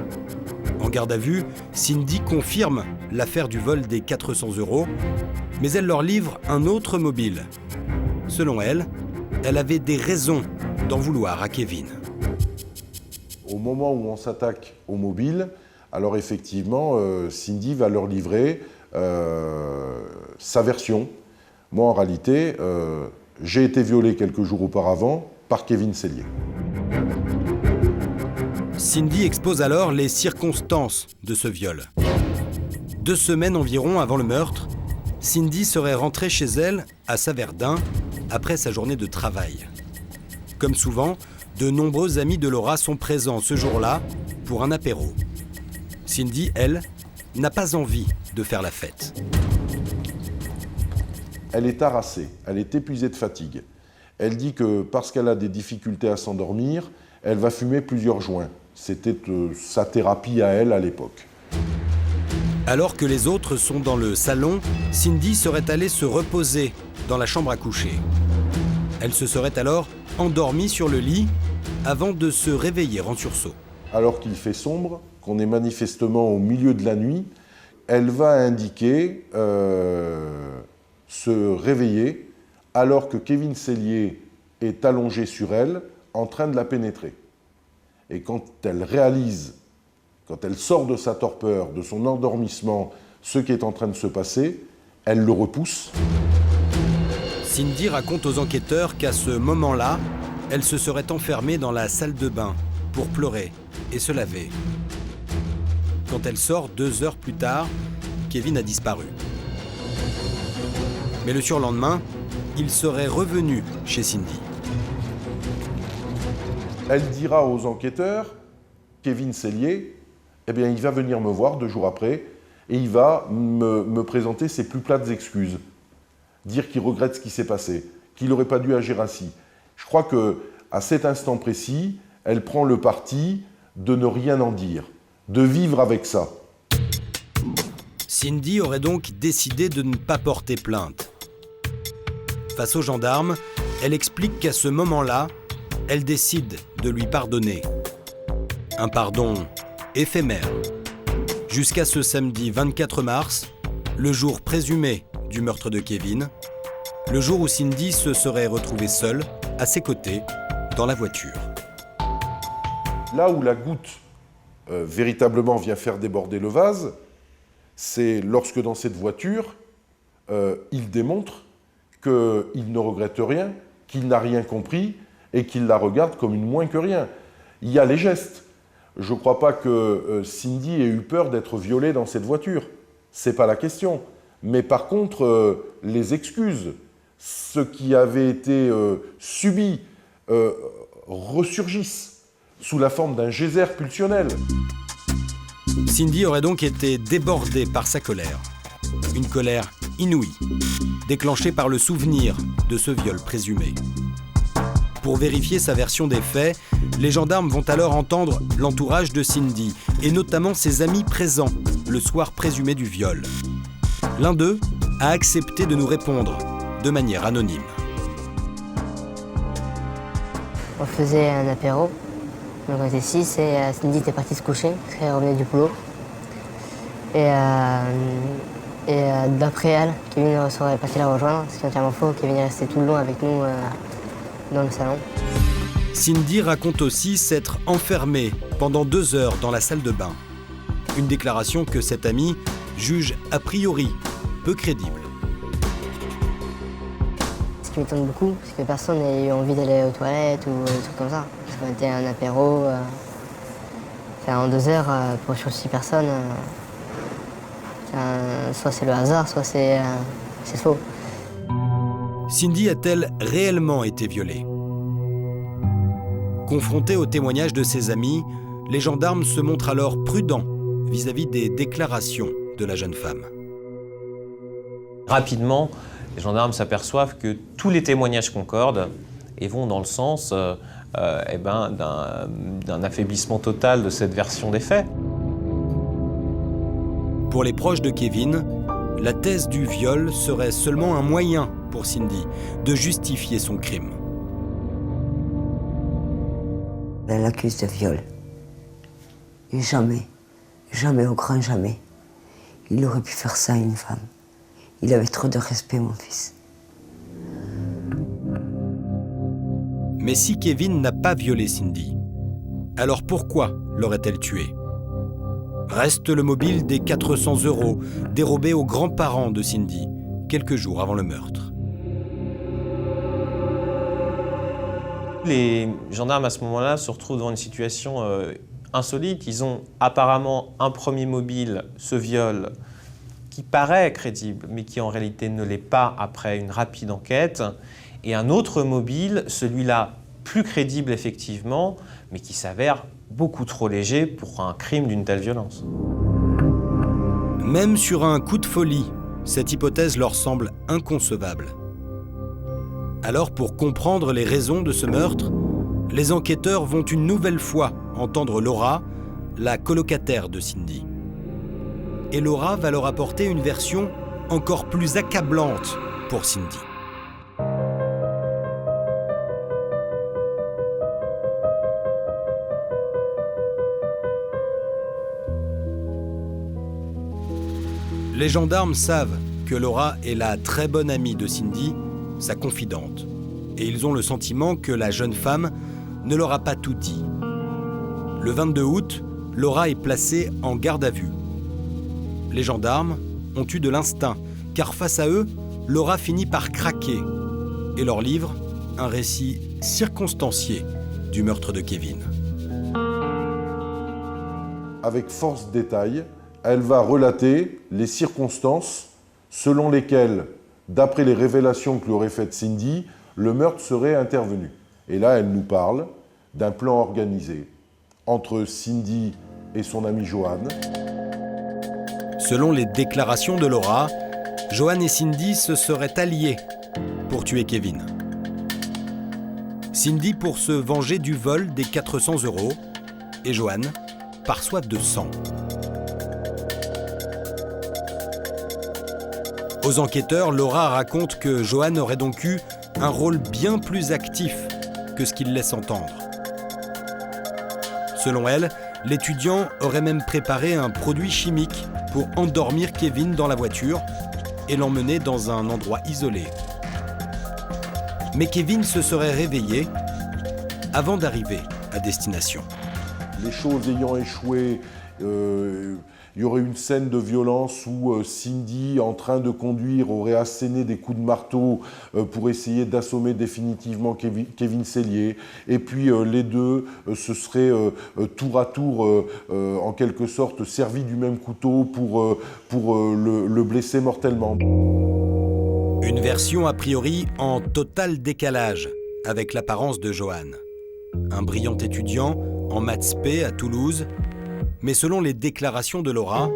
En garde à vue, Cindy confirme l'affaire du vol des 400 €, mais elle leur livre un autre mobile. Selon elle, elle avait des raisons d'en vouloir à Kevin. Au moment où on s'attaque au mobile, alors effectivement, Cindy va leur livrer sa version. Moi, en réalité, j'ai été violé quelques jours auparavant par Kevin Sellier. Cindy expose alors les circonstances de ce viol. 2 semaines environ avant le meurtre, Cindy serait rentrée chez elle à Saverdun après sa journée de travail. Comme souvent, de nombreux amis de Laura sont présents ce jour-là pour un apéro. Cindy, elle, n'a pas envie de faire la fête. Elle est harassée, elle est épuisée de fatigue. Elle dit que parce qu'elle a des difficultés à s'endormir, elle va fumer plusieurs joints. C'était sa thérapie à elle à l'époque. Alors que les autres sont dans le salon, Cindy serait allée se reposer dans la chambre à coucher. Elle se serait alors endormie sur le lit avant de se réveiller en sursaut. Alors qu'il fait sombre, qu'on est manifestement au milieu de la nuit, elle va indiquer se réveiller alors que Kevin Sellier est allongé sur elle en train de la pénétrer. Et quand elle réalise, quand elle sort de sa torpeur, de son endormissement, ce qui est en train de se passer, elle le repousse. Cindy raconte aux enquêteurs qu'à ce moment-là, elle se serait enfermée dans la salle de bain pour pleurer et se laver. Quand elle sort 2 heures plus tard, Kevin a disparu. Mais le surlendemain, il serait revenu chez Cindy. Elle dira aux enquêteurs, Kevin Sellier, eh bien, il va venir me voir 2 jours après et il va me présenter ses plus plates excuses. Dire qu'il regrette ce qui s'est passé, qu'il n'aurait pas dû agir ainsi. Je crois qu'à cet instant précis, elle prend le parti de ne rien en dire, de vivre avec ça. Cindy aurait donc décidé de ne pas porter plainte. Face aux gendarmes, elle explique qu'à ce moment-là, elle décide de lui pardonner. Un pardon éphémère. Jusqu'à ce samedi 24 mars, le jour présumé du meurtre de Kevin, le jour où Cindy se serait retrouvée seule, à ses côtés, dans la voiture. Là où la goutte véritablement vient faire déborder le vase, c'est lorsque dans cette voiture, il démontre qu'il ne regrette rien, qu'il n'a rien compris et qu'il la regarde comme une moins que rien. Il y a les gestes. Je ne crois pas que Cindy ait eu peur d'être violée dans cette voiture. Ce n'est pas la question. Mais par contre, les excuses, ce qui avait été subi, ressurgissent sous la forme d'un geyser pulsionnel. Cindy aurait donc été débordée par sa colère. Une colère inouïe, déclenchée par le souvenir de ce viol présumé. Pour vérifier sa version des faits, les gendarmes vont alors entendre l'entourage de Cindy, et notamment ses amis présents le soir présumé du viol. L'un d'eux a accepté de nous répondre de manière anonyme. On faisait un apéro, donc on était 6 et Cindy était partie se coucher, parce qu'elle revenait du boulot. Et d'après elle, Kevin serait parti la rejoindre, ce qui est entièrement faux. Kevin est resté tout le long avec nous dans le salon. Cindy raconte aussi s'être enfermée pendant 2 heures dans la salle de bain. Une déclaration que cette amie juge a priori peu crédible. Ce qui m'étonne beaucoup, c'est que personne n'ait eu envie d'aller aux toilettes ou des trucs comme ça. Parce qu'on était à un apéro, en 2 heures, pour sur 6 personnes, soit c'est le hasard, soit c'est faux. Cindy a-t-elle réellement été violée? Confrontée au témoignage de ses amis, les gendarmes se montrent alors prudents vis-à-vis des déclarations de la jeune femme. Rapidement, les gendarmes s'aperçoivent que tous les témoignages concordent et vont dans le sens d'un affaiblissement total de cette version des faits. Pour les proches de Kevin, la thèse du viol serait seulement un moyen pour Cindy de justifier son crime. Elle l'accuse de viol. Et jamais, au grand jamais, il aurait pu faire ça à une femme. Il avait trop de respect, mon fils. Mais si Kevin n'a pas violé Cindy, alors pourquoi l'aurait-elle tuée? Reste le mobile des 400 € dérobés aux grands-parents de Cindy, quelques jours avant le meurtre. Les gendarmes à ce moment-là se retrouvent dans une situation insolite. Ils ont apparemment un premier mobile, ce viol, qui paraît crédible, mais qui en réalité ne l'est pas après une rapide enquête, et un autre mobile, celui-là plus crédible effectivement, mais qui s'avère beaucoup trop léger pour un crime d'une telle violence. Même sur un coup de folie, cette hypothèse leur semble inconcevable. Alors, pour comprendre les raisons de ce meurtre, les enquêteurs vont une nouvelle fois entendre Laura, la colocataire de Cindy. Et Laura va leur apporter une version encore plus accablante pour Cindy. Les gendarmes savent que Laura est la très bonne amie de Cindy, sa confidente. Et ils ont le sentiment que la jeune femme ne leur a pas tout dit. Le 22 août, Laura est placée en garde à vue. Les gendarmes ont eu de l'instinct, car face à eux, Laura finit par craquer et leur livre un récit circonstancié du meurtre de Kevin. Avec force détail, elle va relater les circonstances selon lesquelles, d'après les révélations que lui aurait faites Cindy, le meurtre serait intervenu. Et là, elle nous parle d'un plan organisé entre Cindy et son amie Joanne. Selon les déclarations de Laura, Joanne et Cindy se seraient alliés pour tuer Kevin. Cindy pour se venger du vol des 400 € et Joanne par soif de sang. Aux enquêteurs, Laura raconte que Joanne aurait donc eu un rôle bien plus actif que ce qu'il laisse entendre. Selon elle, l'étudiant aurait même préparé un produit chimique pour endormir Kevin dans la voiture et l'emmener dans un endroit isolé. Mais Kevin se serait réveillé avant d'arriver à destination. Les choses ayant échoué, il y aurait une scène de violence où Cindy, en train de conduire, aurait asséné des coups de marteau pour essayer d'assommer définitivement Kevin Sellier. Et puis les deux se seraient tour à tour, en quelque sorte, servis du même couteau pour le blesser mortellement. Une version a priori en total décalage avec l'apparence de Joanne. Un brillant étudiant en maths P à Toulouse. Mais selon les déclarations de Laura,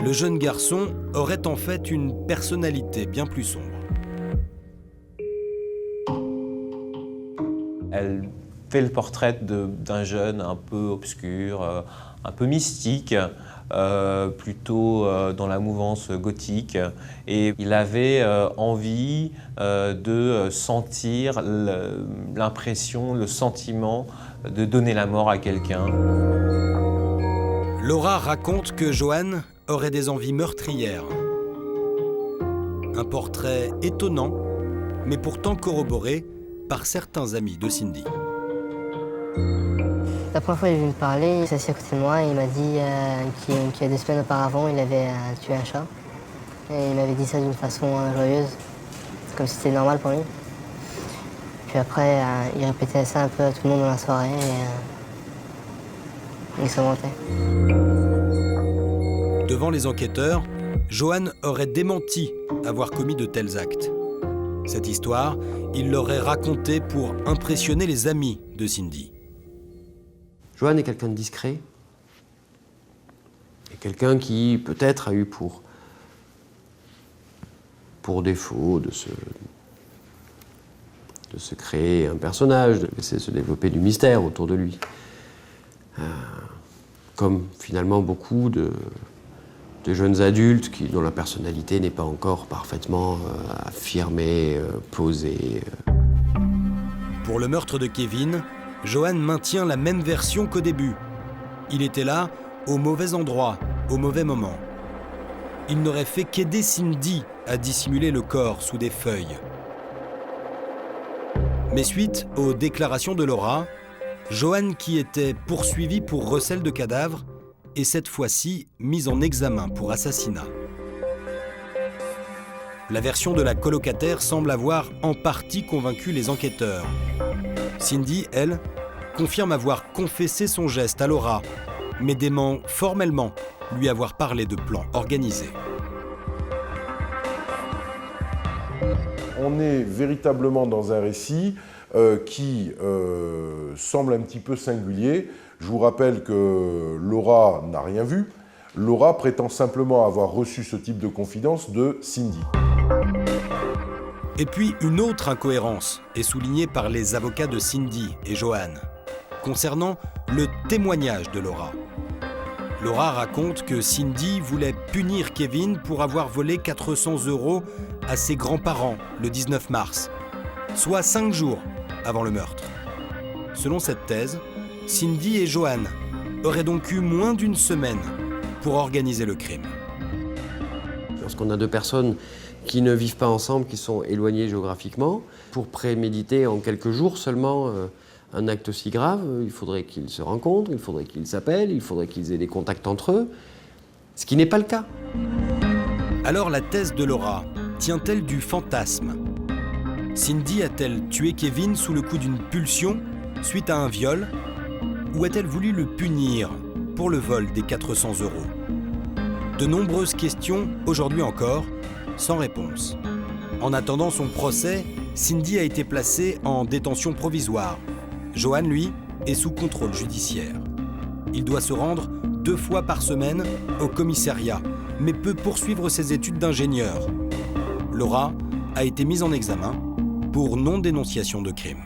le jeune garçon aurait en fait une personnalité bien plus sombre. Elle fait le portrait d'un jeune un peu obscur, un peu mystique, plutôt dans la mouvance gothique. Et il avait envie de sentir l'impression, le sentiment de donner la mort à quelqu'un. Laura raconte que Joanne aurait des envies meurtrières. Un portrait étonnant, mais pourtant corroboré par certains amis de Cindy. La première fois qu'il est venu me parler, il s'est assis à côté de moi et il m'a dit qu'il y a 2 semaines auparavant, il avait tué un chat. Et il m'avait dit ça d'une façon joyeuse, comme si c'était normal pour lui. Puis après, il répétait ça un peu à tout le monde dans la soirée et il se mentait. Devant les enquêteurs, Johan aurait démenti avoir commis de tels actes. Cette histoire, il l'aurait racontée pour impressionner les amis de Cindy. Johan est quelqu'un de discret. Et quelqu'un qui peut-être a eu pour défaut de se créer un personnage, de laisser se développer du mystère autour de lui. Comme finalement beaucoup de jeunes adultes dont la personnalité n'est pas encore parfaitement affirmée, posée. Pour le meurtre de Kevin, Johan maintient la même version qu'au début. Il était là, au mauvais endroit, au mauvais moment. Il n'aurait fait qu'aider Cindy à dissimuler le corps sous des feuilles. Mais suite aux déclarations de Laura, Johan, qui était poursuivi pour recel de cadavres, est cette fois-ci mis en examen pour assassinat. La version de la colocataire semble avoir en partie convaincu les enquêteurs. Cindy, elle, confirme avoir confessé son geste à Laura, mais dément formellement lui avoir parlé de plans organisés. On est véritablement dans un récit qui semble un petit peu singulier. Je vous rappelle que Laura n'a rien vu. Laura prétend simplement avoir reçu ce type de confidence de Cindy. Et puis une autre incohérence est soulignée par les avocats de Cindy et Johan, concernant le témoignage de Laura. Laura raconte que Cindy voulait punir Kevin pour avoir volé 400 € à ses grands-parents le 19 mars, soit 5 jours avant le meurtre. Selon cette thèse, Cindy et Johan auraient donc eu moins d'une semaine pour organiser le crime. Lorsqu'on a deux personnes qui ne vivent pas ensemble, qui sont éloignées géographiquement, pour préméditer en quelques jours seulement un acte aussi grave, il faudrait qu'ils se rencontrent, il faudrait qu'ils s'appellent, il faudrait qu'ils aient des contacts entre eux, ce qui n'est pas le cas. Alors la thèse de Laura tient-elle du fantasme? Cindy a-t-elle tué Kevin sous le coup d'une pulsion suite à un viol? Ou a-t-elle voulu le punir pour le vol des 400 €? De nombreuses questions, aujourd'hui encore, sans réponse. En attendant son procès, Cindy a été placée en détention provisoire. Johan, lui, est sous contrôle judiciaire. Il doit se rendre 2 fois par semaine au commissariat, mais peut poursuivre ses études d'ingénieur. Laura a été mise en examen pour non-dénonciation de crime.